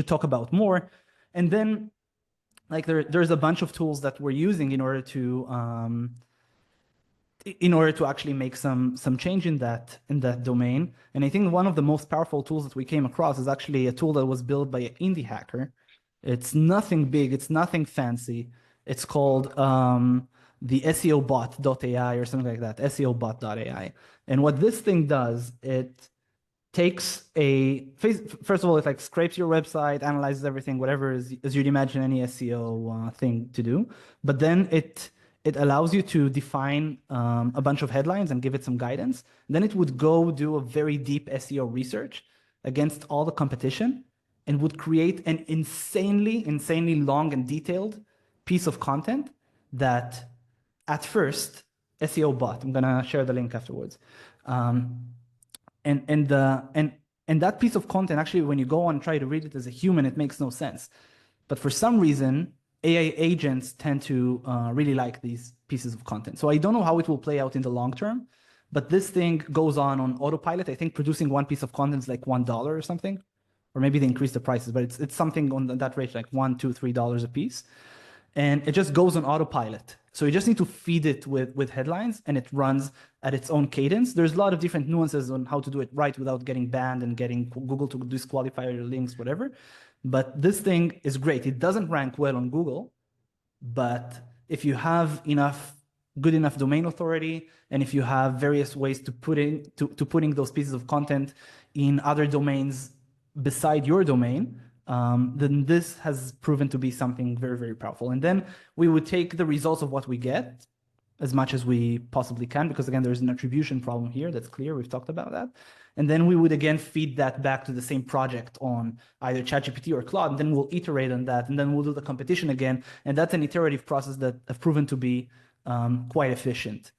talk about more. And then like there's a bunch of tools that we're using in order to actually make some change in that domain. And I think one of the most powerful tools that we came across is actually a tool that was built by an indie hacker. It's nothing big, it's nothing fancy. It's called the SEObot.ai or something like that, SEObot.ai. And what this thing does, it takes first of all, it like scrapes your website, analyzes everything, whatever is as you'd imagine any SEO thing to do. But then it allows you to define a bunch of headlines and give it some guidance. Then it would go do a very deep SEO research against all the competition and would create an insanely long and detailed piece of content that at first SEO bot. I'm gonna share the link afterwards. And that piece of content, actually, when you go and try to read it as a human, it makes no sense. But for some reason, AI agents tend to really like these pieces of content. So I don't know how it will play out in the long term, but this thing goes on autopilot. I think producing one piece of content is like $1 or something, or maybe they increase the prices, but it's something on that rate, like $1, $2, $3 a piece. And it just goes on autopilot. So you just need to feed it with headlines, and it runs at its own cadence. There's a lot of different nuances on how to do it right without getting banned and getting Google to disqualify your links, whatever. But this thing is great. It doesn't rank well on Google, but if you have good enough domain authority, and if you have various ways to putting those pieces of content in other domains beside your domain, then this has proven to be something very, very powerful. And then we would take the results of what we get as much as we possibly can, because again, there's an attribution problem here. That's clear. We've talked about that. And then we would again feed that back to the same project on either ChatGPT or Claude, and then we'll iterate on that, and then we'll do the competition again. And that's an iterative process that have proven to be quite efficient.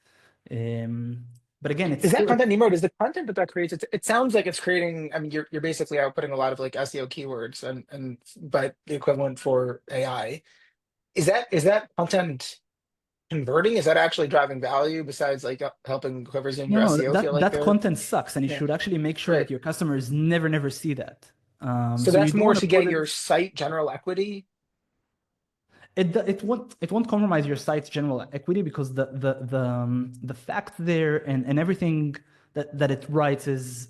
But again, is that content, Nimrod? Is the content that creates? It sounds like it's creating. I mean, you're basically outputting a lot of like SEO keywords, and but the equivalent for AI. Is that content converting? Is that actually driving value besides like helping whoever's in your SEO feel like that content sucks, and you should actually make sure that your customers never see that. So that's more to get your site general equity. It won't compromise your site's general equity, because the fact there and everything that it writes is,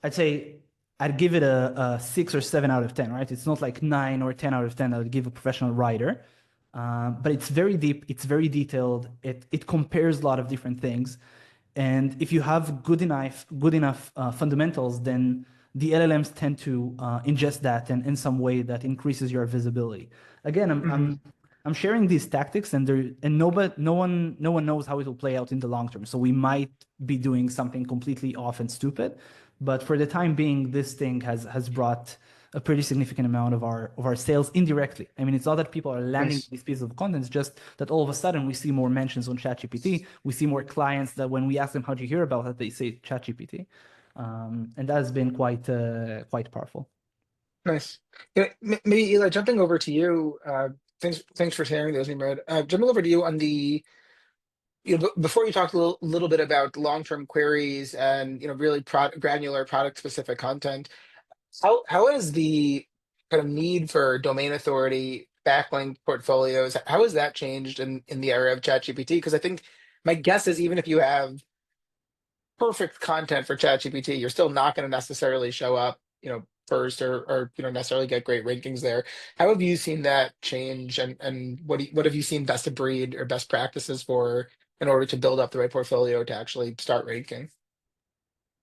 I'd give it a 6 or 7 out of 10, right? It's not like 9 or 10 out of 10 I would give a professional writer. But it's very deep, it's very detailed, it compares a lot of different things. And if you have good enough fundamentals, then the LLMs tend to ingest that in some way that increases your visibility. Again, I'm sharing these tactics, and no one knows how it will play out in the long term. So we might be doing something completely off and stupid, but for the time being, this thing has brought a pretty significant amount of our sales indirectly. I mean, it's not that people are landing these pieces of content, it's just that all of a sudden we see more mentions on ChatGPT. We see more clients that when we ask them, how do you hear about it, they say ChatGPT. And that has been quite powerful. Nice. Maybe Eli, jumping over to you. Thanks for sharing those, Nimrod. Jumping over to you on the, before you talked a little bit about long-term queries and really granular product-specific content. How is the kind of need for domain authority backlink portfolios? How has that changed in the era of ChatGPT? Because I think my guess is even if you have perfect content for ChatGPT, you're still not going to necessarily show up, first or necessarily get great rankings there. How have you seen that change, and what have you seen best of breed or best practices for in order to build up the right portfolio to actually start ranking?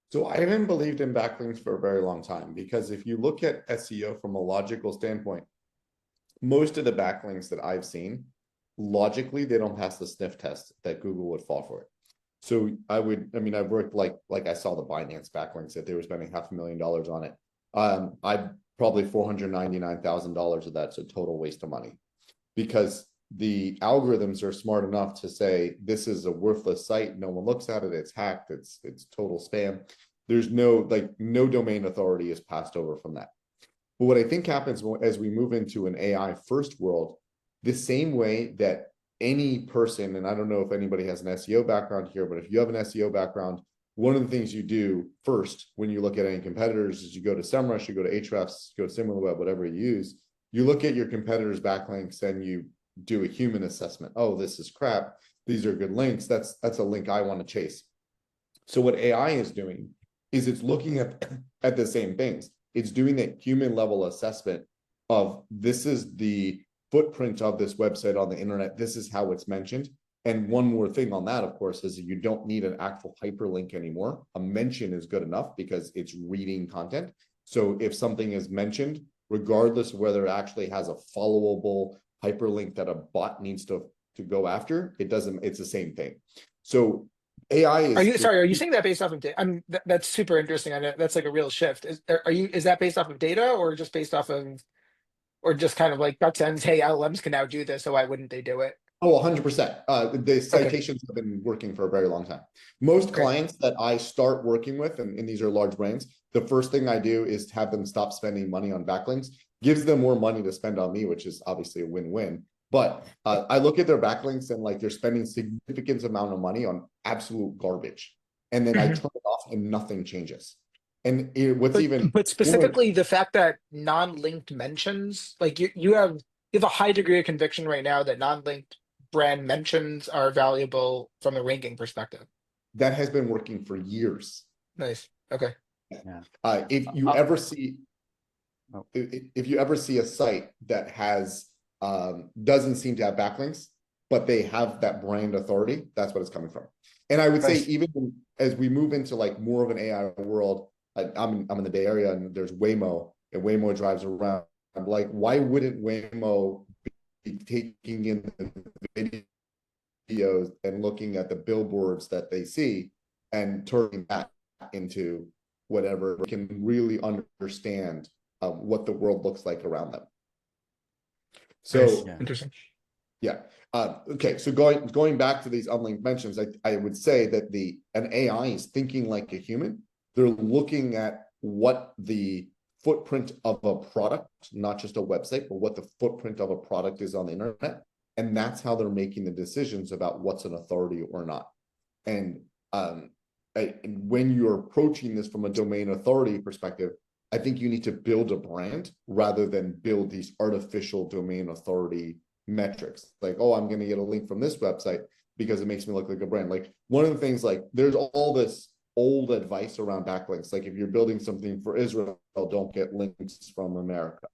So I haven't believed in backlinks for a very long time, because if you look at SEO from a logical standpoint, most of the backlinks that I've seen, logically, they don't pass the sniff test that Google would fall for it. So I've worked like I saw the Binance backlinks that they were spending $500,000 on it. I probably $499,000 of that's a total waste of money, because the algorithms are smart enough to say this is a worthless site, no one looks at it, it's hacked, it's total spam. There's no domain authority is passed over from that. But what I think happens as we move into an AI first world, the same way that any person, and I don't know if anybody has an SEO background here, but if you have an SEO background, one of the things you do first when you look at any competitors is you go to SEMrush, you go to Ahrefs, you go to SimilarWeb, whatever you use, you look at your competitors' backlinks and you do a human assessment. Oh, this is crap. These are good links. That's a link I want to chase. So what AI is doing is it's looking at the same things. It's doing that human level assessment of this is the footprint of this website on the internet. This is how it's mentioned. And one more thing on that, of course, is that you don't need an actual hyperlink anymore. A mention is good enough because it's reading content. So if something is mentioned, regardless of whether it actually has a followable hyperlink that a bot needs to go after, it's the same thing. So AI Are is you sorry? Are you saying that based off of data? That's super interesting. I know that's like a real shift. Is that based off of data or just based off of, or just kind of like gut sense? Hey, LLMs can now do this, so why wouldn't they do it? Oh, 100%. The Okay, citations have been working for a very long time. Most great. clients that I start working with, and these are large brands, the first thing I do is have them stop spending money on backlinks, gives them more money to spend on me, which is obviously a win-win. But I look at their backlinks and like they're spending significant amount of money on absolute garbage. And then I Mhm. turn it off and nothing changes. And what's But even but more, specifically the fact that non-linked mentions, like you have a high degree of conviction right now that non-linked brand mentions are valuable from a ranking perspective. that has been working for years. Nice. Okay. Yeah. If you Uh, ever see oh, if you ever see a site that has doesn't seem to have backlinks, but they have that brand authority, that's what it's coming from. And I would say Nice. even as we move into like more of an AI world, I'm in the Bay Area and there's Waymo, and Waymo drives around. I'm like, why wouldn't Waymo be taking in the videos and looking at the billboards that they see and turning that into whatever can really understand what the world looks like around them. Nice. So yeah. Interesting. yeah, okay. So going back to these unlinked mentions, I would say that an AI is thinking like a human. They're looking at what the footprint of a product, not just a website, but what the footprint of a product is on the internet, and that's how they're making the decisions about what's an authority or not. And when you're approaching this from a domain authority perspective, I think you need to build a brand rather than build these artificial domain authority metrics. Like, oh, I'm going to get a link from this website because it makes me look like a brand. Like one of the things, like there's all this old advice around backlinks. Like if you're building something for Israel, don't get links from America.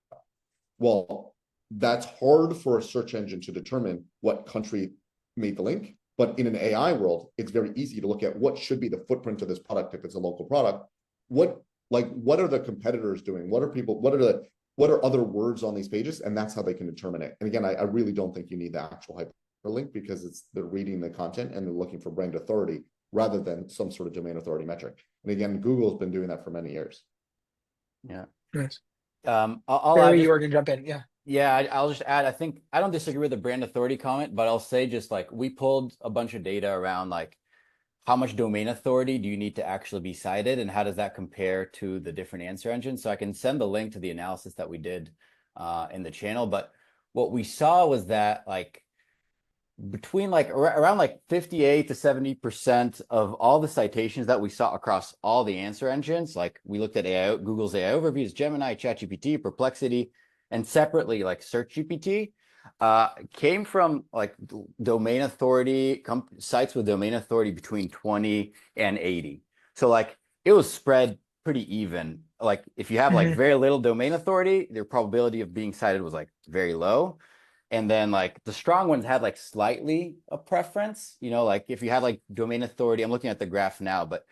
Well, that's hard for a search engine to determine what country made the link. But in an AI world, it's very easy to look at what should be the footprint of this product if it's a local product. What are the competitors doing? What are other words on these pages? And that's how they can determine it. And again, I really don't think you need the actual hyperlink because they're reading the content and they're looking for brand authority rather than some sort of domain authority metric. And again, Google's been doing that for many years. Yeah. Nice. I'll add Barry, just, you were gonna jump in. Yeah. yeah, I'll just add, I think I don't disagree with the brand authority comment, but I'll say just like we pulled a bunch of data around like how much domain authority do you need to actually be cited and how does that compare to the different answer engines? So I can send the link to the analysis that we did in the channel. But what we saw was that like between like around like 58 to 70% of all the citations that we saw across all the answer engines, like we looked at AI, Google's AI overviews, Gemini, ChatGPT, Perplexity, and separately like SearchGPT, came from like domain authority sites with domain authority between 20 and 80. So like it was spread pretty even. Like if you have like Mhm. very little domain authority, their probability of being cited was like very low. And then like the strong ones had like slightly a preference, you know, like if you had like domain authority, I'm looking at the graph now, but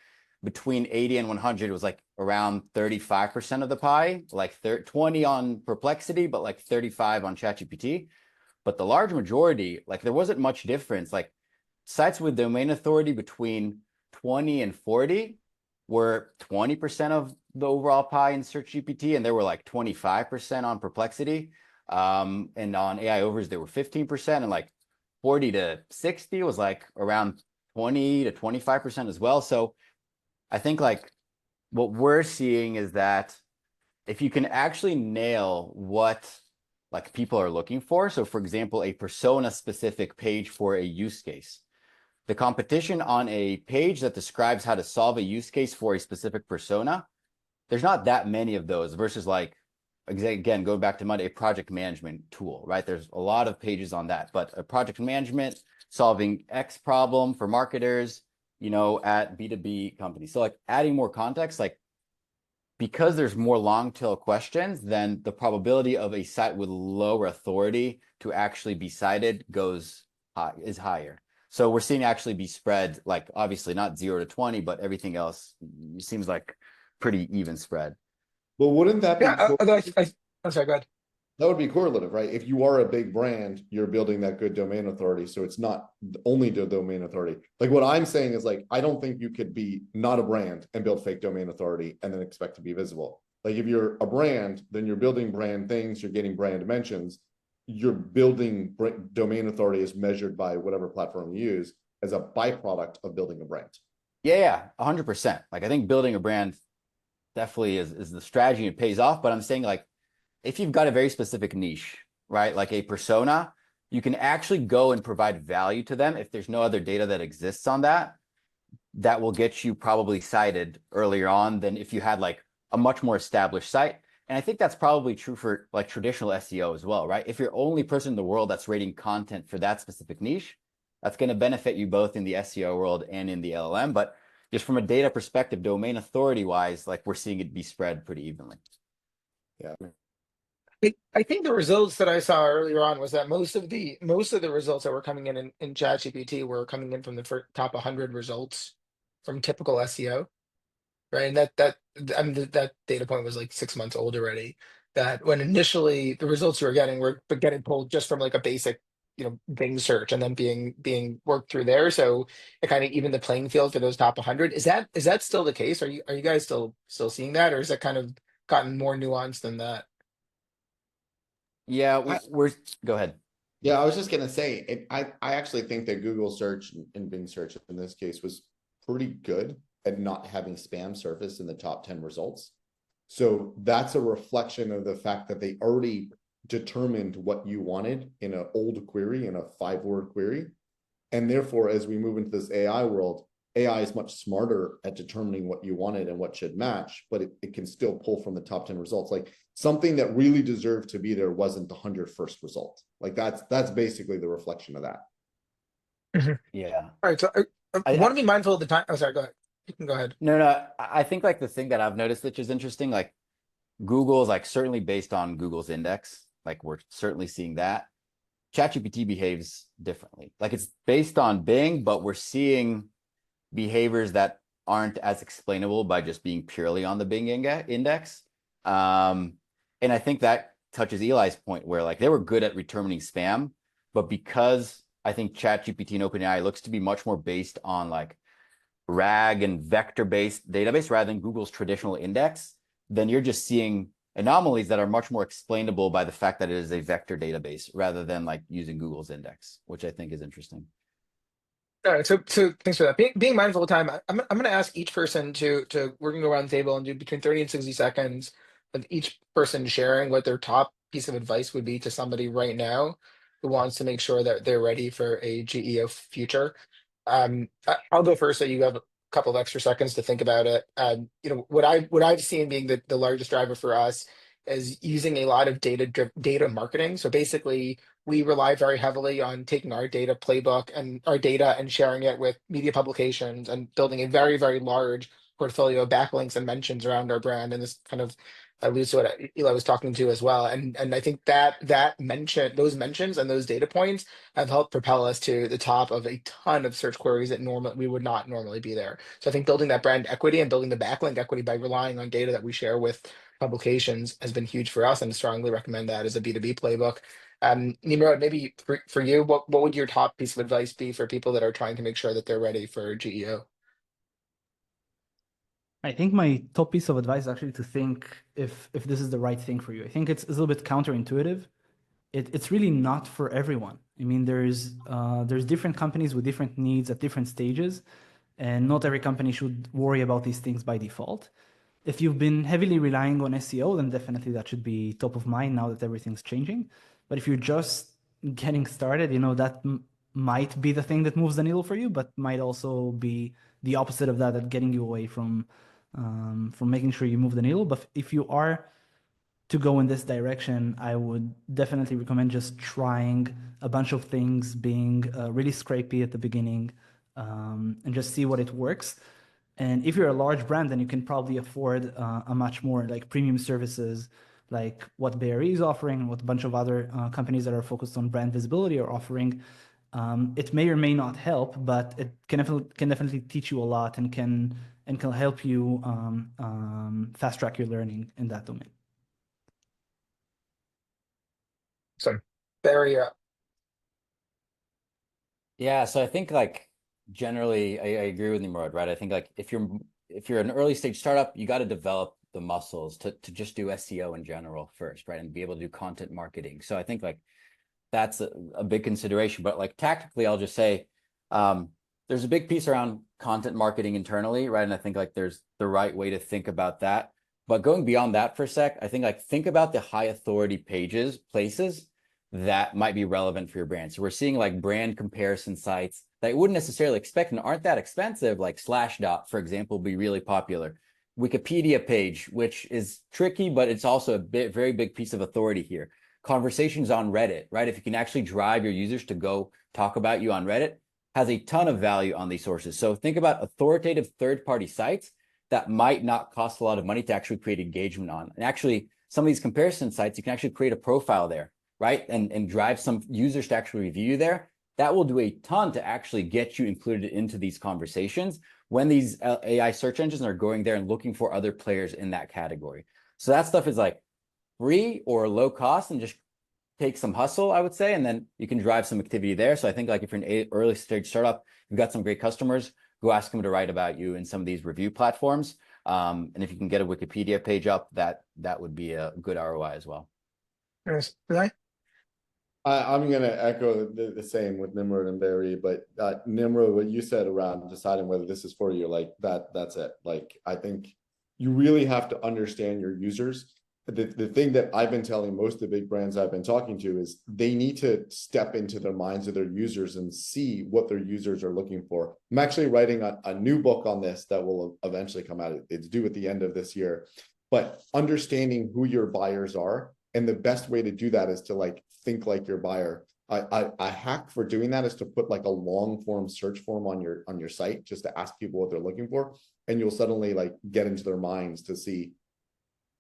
between 80 and 100 was like around 35% of the pie, like 20 on Perplexity, but like 35 on ChatGPT. But the large majority, like there wasn't much difference. Like sites with domain authority between 20 and 40 were 20% of the overall pie in SearchGPT, and there were like 25% on Perplexity. And on AI overs, they were 15%, and like 40 to 60 was like around 20 to 25% as well. So I think like what we're seeing is that if you can actually nail what like people are looking for, so for example, a persona specific page for a use case, the competition on a page that describes how to solve a use case for a specific persona, there's not that many of those versus like, again, going back to Monday, a project management tool, right? There's a lot of pages on that, but a project management solving X problem for marketers, you know, at B2B companies. So like adding more context, like because there's more long tail questions, then the probability of a site with lower authority to actually be cited is higher. So we're seeing actually be spread, like obviously not 0 to 20, but everything else seems like pretty even spread. Well, wouldn't that be Yeah. cool? Although I'm sorry. Go ahead. That would be correlative, right? If you are a big brand, you're building that good domain authority. So it's not only the domain authority. Like what I'm saying is like, I don't think you could be not a brand and build fake domain authority and then expect to be visible. Like if you're a brand, then you're building brand things, you're getting brand dimensions, you're building domain authority as measured by whatever platform you use as a byproduct of building a brand. Yeah, 100%. Like I think building a brand definitely is the strategy and it pays off. But I'm saying like, if you've got a very specific niche, right, like a persona, you can actually go and provide value to them. If there's no other data that exists on that, that will get you probably cited earlier on than if you had like a much more established site. And I think that's probably true for like traditional SEO as well, right? If you're only person in the world that's rating content for that specific niche, that's going to benefit you both in the SEO world and in the LLM. But just from a data perspective, domain authority wise, like we're seeing it be spread pretty evenly. Yeah. I think the results that I saw earlier on was that most of the results that were coming in ChatGPT were coming in from the top 100 results from typical SEO, right? And I mean that data point was like 6 months old already. That when initially the results you were getting pulled just from like a basic, Bing search and then being worked through there. So it kind of evened the playing field for those top 100. Is that still the case? Are you guys still seeing that, or is that kind of gotten more nuanced than that? Yeah, go ahead. Yeah, I was just gonna say, I actually think that Google search and Bing search in this case was pretty good at not having spam surface in the top 10 results. So that's a reflection of the fact that they already determined what you wanted in an old query, in a 5-word query. And therefore, as we move into this AI world, AI is much smarter at determining what you wanted and what should match, but it can still pull from the top 10 results. Like something that really deserved to be there wasn't the 101st result. Like that's basically the reflection of that. Yeah. All right, so I want to be mindful of the time. Oh, sorry, go ahead. You can go ahead. No, I think like the thing that I've noticed, which is interesting, like Google's like certainly based on Google's index. Like we're certainly seeing that. ChatGPT behaves differently. Like it's based on Bing, but we're seeing behaviors that aren't as explainable by just being purely on the Bing index. And I think that touches Eli's point where like they were good at determining spam, but because I think ChatGPT and OpenAI looks to be much more based on like RAG and vector-based database rather than Google's traditional index, then you're just seeing anomalies that are much more explainable by the fact that it is a vector database rather than like using Google's index, which I think is interesting. All right, so thanks for that. Being mindful of time, I'm going to ask each person we're going to go around the table and do between 30 and 60 seconds of each person sharing what their top piece of advice would be to somebody right now who wants to make sure that they're ready for a GEO future. I'll go first so you have a couple of extra seconds to think about it. What I've seen being the largest driver for us is using a lot of data marketing. So basically, we rely very heavily on taking our data playbook and our data and sharing it with media publications and building a very, very large portfolio of backlinks and mentions around our brand. And this kind of alludes to what Eli was talking to as well. And I think those mentions and those data points have helped propel us to the top of a ton of search queries that we would not normally be there. So I think building that brand equity and building the backlink equity by relying on data that we share with publications has been huge for us, and I strongly recommend that as a B2B playbook. Nimrod, maybe for you, what would your top piece of advice be for people that are trying to make sure that they're ready for GEO? I think my top piece of advice is actually to think if this is the right thing for you. I think it's a little bit counterintuitive. It's really not for everyone. I mean, there's different companies with different needs at different stages, and not every company should worry about these things by default. If you've been heavily relying on SEO, then definitely that should be top of mind now that everything's changing. But if you're just getting started, that might be the thing that moves the needle for you, but might also be the opposite of that getting you away from making sure you move the needle. But if you are to go in this direction, I would definitely recommend just trying a bunch of things, being really scrapey at the beginning, and just see what it works. And if you're a large brand, then you can probably afford a much more like premium services, like what Beeri is offering, what a bunch of other companies that are focused on brand visibility are offering. It may or may not help, but it can definitely teach you a lot and can help you fast track your learning in that domain. So very, Yeah, so I think like generally I agree with Nimrod, right? I think like if you're an early stage startup, you got to develop the muscles to just do SEO in general first, right? And be able to do content marketing. So I think like that's a big consideration. But like tactically, I'll just say there's a big piece around content marketing internally, right? And I think like there's the right way to think about that. But going beyond that for a sec, I think like think about the high authority pages, places that might be relevant for your brand. So we're seeing like brand comparison sites that you wouldn't necessarily expect and aren't that expensive, like Slashdot, for example, will be really popular. Wikipedia page, which is tricky, but it's also a very big piece of authority here. Conversations on Reddit, right? If you can actually drive your users to go talk about you on Reddit, has a ton of value on these sources. So think about authoritative third-party sites that might not cost a lot of money to actually create engagement on. And actually, some of these comparison sites, you can actually create a profile there, right? And drive some users to actually review you there. That will do a ton to actually get you included into these conversations when these AI search engines are going there and looking for other players in that category. So that stuff is like free or low cost and just take some hustle, I would say, and then you can drive some activity there. So I think like if you're an early stage startup, you've got some great customers, go ask them to write about you in some of these review platforms. And if you can get a Wikipedia page up, that would be a good ROI as well. yes. I'm going to echo the same with Nimrod and Beeri, but Nimrod, what you said around deciding whether this is for you, like that's it. Like, I think you really have to understand your users. The thing that I've been telling most of the big brands I've been talking to is they need to step into their minds of their users and see what their users are looking for. I'm actually writing a new book on this that will eventually come out. It's due at the end of this year, but understanding who your buyers are. And the best way to do that is to like think like your buyer. A hack for doing that is to put like a long form search form on your site just to ask people what they're looking for, and you'll suddenly like get into their minds to see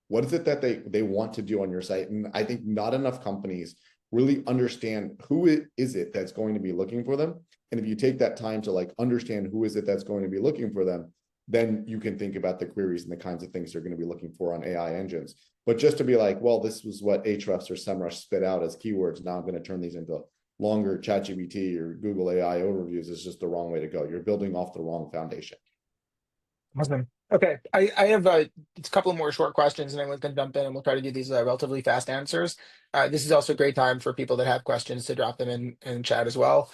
what is it that they want to do on your site. And I think not enough companies really understand who is it that's going to be looking for them. And if you take that time to like understand who is it that's going to be looking for them, then you can think about the queries and the kinds of things they're going to be looking for on AI engines. But just to be like, well, this was what Ahrefs or SEMrush spit out as keywords, now I'm going to turn these into longer ChatGPT or Google AI overviews is just the wrong way to go. You're building off the wrong foundation. Awesome. Okay, I have a couple more short questions, and I'm going to jump in, and we'll try to do these relatively fast answers. This is also a great time for people that have questions to drop them in chat as well.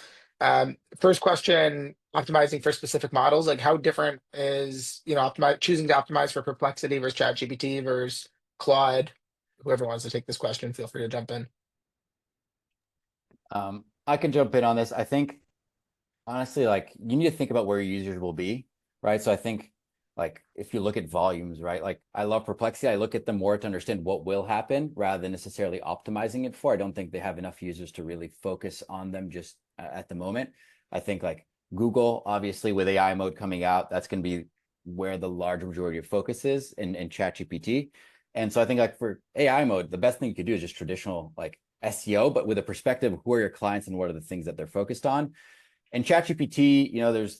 First question: optimizing for specific models. Like, how different is choosing to optimize for Perplexity versus ChatGPT versus Claude? Whoever wants to take this question, feel free to jump in. I can jump in on this. I think honestly, like you need to think about where your users will be, right? So I think like if you look at volumes, right? Like I love Perplexity. I look at them more to understand what will happen rather than necessarily optimizing it for. I don't think they have enough users to really focus on them just at the moment. I think like Google, obviously with AI mode coming out, that's going to be where the large majority of focus is in ChatGPT. And so I think like for AI mode, the best thing you could do is just traditional like SEO, but with a perspective of who are your clients and what are the things that they're focused on. And ChatGPT,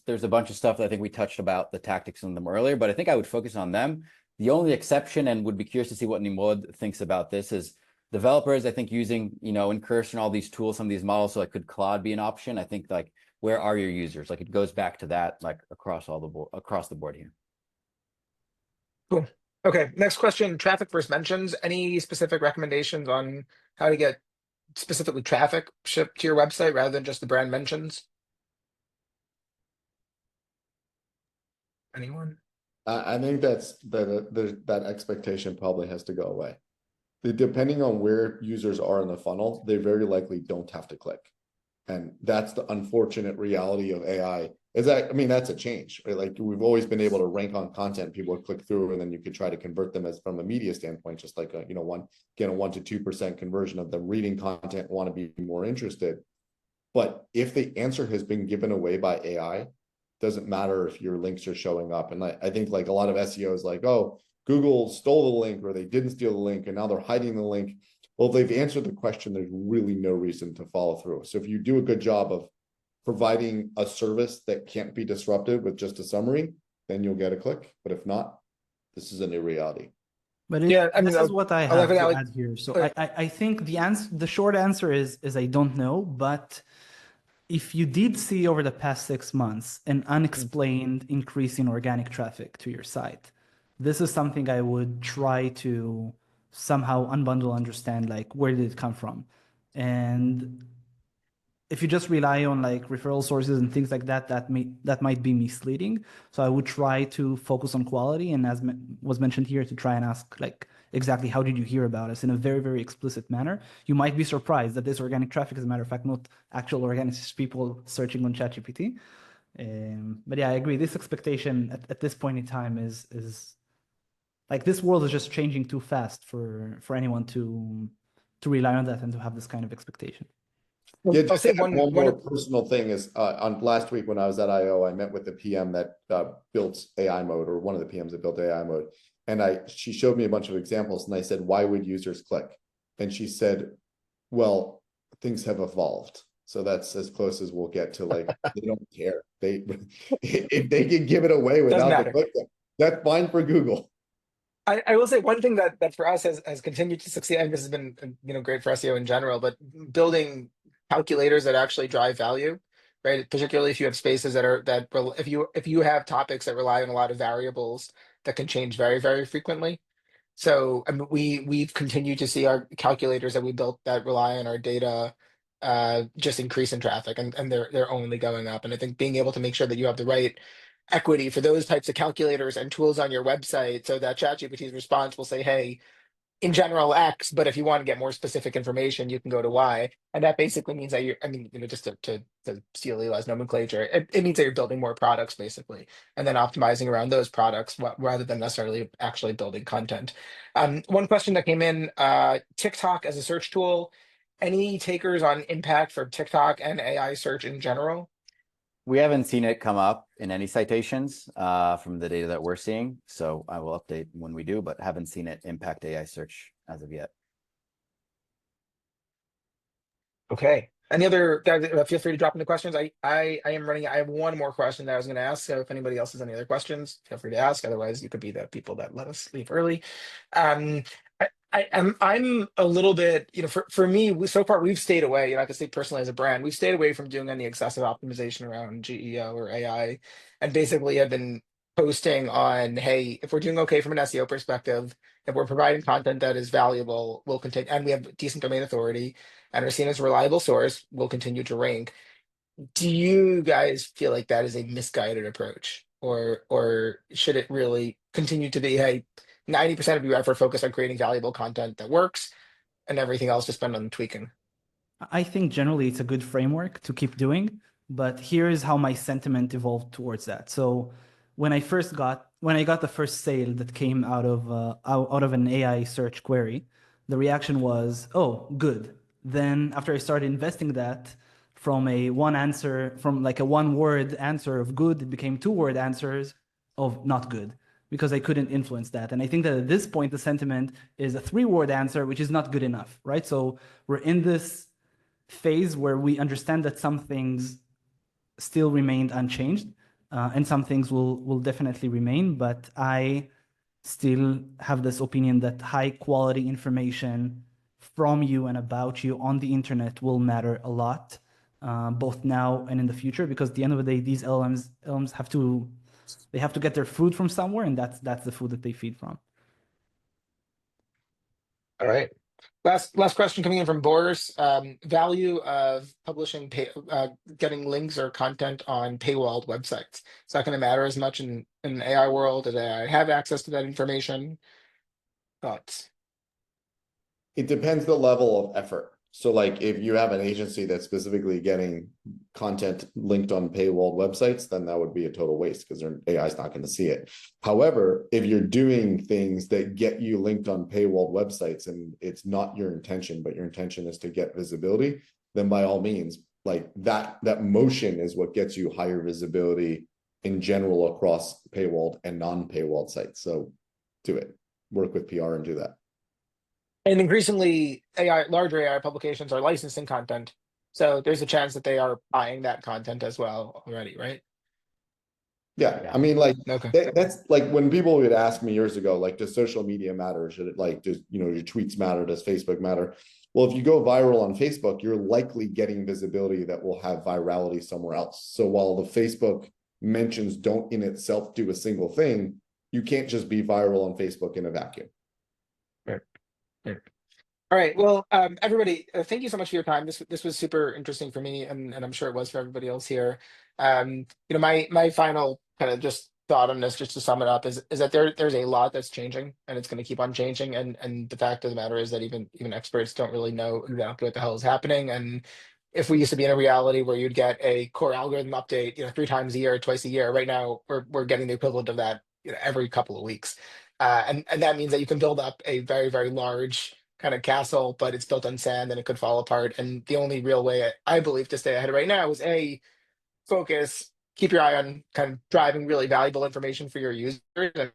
there's a bunch of stuff that I think we touched about the tactics on them earlier, but I think I would focus on them. The only exception, and would be curious to see what Nimrod thinks about this, is developers, I think using, Incursion, all these tools, some of these models, so like could Claude be an option? I think like, where are your users? Like it goes back to that, like across the board here. Cool. Okay, next question, traffic versus mentions. Any specific recommendations on how to get specifically traffic shipped to your website rather than just the brand mentions? Anyone? I think that expectation probably has to go away. Depending on where users are in the funnel, they very likely don't have to click. And that's the unfortunate reality of AI. That's a change, right? Like we've always been able to rank on content, people would click through, and then you could try to convert them as from a media standpoint, just like a 1 to 2% conversion of them reading content, want to be more interested. But if the answer has been given away by AI, doesn't matter if your links are showing up. And I think like a lot of SEO is like, oh, Google stole the link or they didn't steal the link and now they're hiding the link. Well, if they've answered the question, there's really no reason to follow through. So if you do a good job of providing a service that can't be disrupted with just a summary, then you'll get a click. But if not, this is a new reality. But Yeah, I mean, this is what I I'll have let to Alex. add here. So I think the short answer is I don't know, but if you did see over the past 6 months an unexplained increase in organic traffic to your site, this is something I would try to somehow unbundle, understand like where did it come from. And if you just rely on like referral sources and things like that, that might be misleading. So I would try to focus on quality, and as was mentioned here, to try and ask like exactly how did you hear about us in a very, very explicit manner. You might be surprised that this organic traffic, as a matter of fact, not actual organic, it's people searching on ChatGPT. But yeah, I agree. This expectation at this point in time is like this world is just changing too fast for anyone to rely on that and to have this kind of expectation. Yeah, I'll just say one one. more personal thing is on last week when I was at I/O, I met with the PM that built AI mode, or one of the PMs that built AI mode, and she showed me a bunch of examples, and I said, "Why would users click?" And she said, "Well, things have evolved." So that's as close as we'll get to like they don't care. They if they can give it away Doesn't without the matter. click, that's fine for Google. I will say one thing that for us has continued to succeed, and this has been great for SEO in general, but building calculators that actually drive value, right? Particularly if you have spaces if you have topics that rely on a lot of variables that can change very, very frequently. So I mean, we've continued to see our calculators that we built that rely on our data just increase in traffic, and they're only going up. And I think being able to make sure that you have the right equity for those types of calculators and tools on your website, so that ChatGPT's response will say, "Hey, in general X, but if you want to get more specific information, you can go to Y." And that basically means that I mean, just to steal Eli's nomenclature, it means that you're building more products basically, and then optimizing around those products rather than necessarily actually building content. One question that came in, TikTok as a search tool, any takers on impact for TikTok and AI search in general? We haven't seen it come up in any citations from the data that we're seeing. So I will update when we do, but haven't seen it impact AI search as of yet. Okay. Any other guys? Feel free to drop in the questions. I am running. I have one more question that I was going to ask. So if anybody else has any other questions, feel free to ask. Otherwise, you could be the people that let us leave early. Um, I'm a little bit, for me, so far we've stayed away. I can say personally as a brand, we've stayed away from doing any excessive optimization around GEO or AI, and basically have been posting on, hey, if we're doing okay from an SEO perspective, if we're providing content that is valuable, we'll continue, and we have decent domain authority and are seen as a reliable source, we'll continue to rank. Do you guys feel like that is a misguided approach, or should it really continue to be, hey, 90% of your effort focused on creating valuable content that works, and everything else just spend on tweaking? I think generally it's a good framework to keep doing, but here is how my sentiment evolved towards that. So when I got the first sale that came out of an AI search query, the reaction was, "Oh, good." Then after I started investing that from like a one-word answer of good, it became two-word answers of not good, because I couldn't influence that. And I think that at this point, the sentiment is a three-word answer, which is not good enough, right? So we're in this phase where we understand that some things still remained unchanged, and some things will definitely remain. But I still have this opinion that high quality information from you and about you on the internet will matter a lot, both now and in the future, because at the end of the day, these LLMs have to get their food from somewhere, and that's the food that they feed from. All right. Last question coming in from Boris. Value of getting links or content on paywalled websites. It's not going to matter as much in an AI world. As I have access to that information. Thoughts? It depends the level of effort. So like if you have an agency that's specifically getting content linked on paywalled websites, then that would be a total waste because their AI is not going to see it. However, if you're doing things that get you linked on paywalled websites and it's not your intention, but your intention is to get visibility, then by all means, like that motion is what gets you higher visibility in general across paywalled and non-paywalled sites. So do it. Work with PR and do that. And increasingly, larger AI publications are licensing content, so there's a chance that they are buying that content as well already, right? Yeah, Yeah. I mean, like Okay. that's like when people would ask me years ago, like, does social media matter? Should it like does your tweets matter? Does Facebook matter? Well, if you go viral on Facebook, you're likely getting visibility that will have virality somewhere else. So while the Facebook mentions don't in itself do a single thing, you can't just be viral on Facebook in a vacuum. Right. Right. All right. Well, everybody, thank you so much for your time. This was super interesting for me, and I'm sure it was for everybody else here. My final kind of just thought on this, just to sum it up, is that there's a lot that's changing, and it's going to keep on changing. And the fact of the matter is that even experts don't really know exactly what the hell is happening. And if we used to be in a reality where you'd get a core algorithm update, 3 times a year, twice a year, right now we're getting the equivalent of that, every couple of weeks. And that means that you can build up a very, very large kind of castle, but it's built on sand and it could fall apart. And the only real way I believe to stay ahead right now is focus, keep your eye on kind of driving really valuable information for your users, and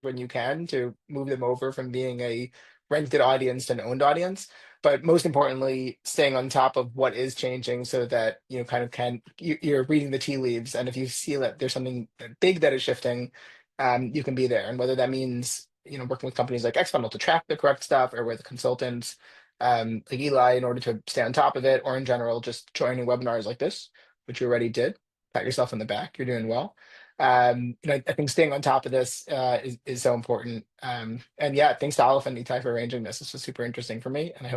when you can, to move them over from being a rented audience to an owned audience. But most importantly, staying on top of what is changing so that kind of you're reading the tea leaves. And if you see that there's something big that is shifting, you can be there. And whether that means working with companies like Xfunnel to track the correct stuff, or with consultants like Eli in order to stay on top of it, or in general just joining webinars like this, which you already did. Pat yourself on the back. You're doing well. I think staying on top of this is so important. And yeah, thanks to Aleph and Itai for arranging this. This was super interesting for me, and I hope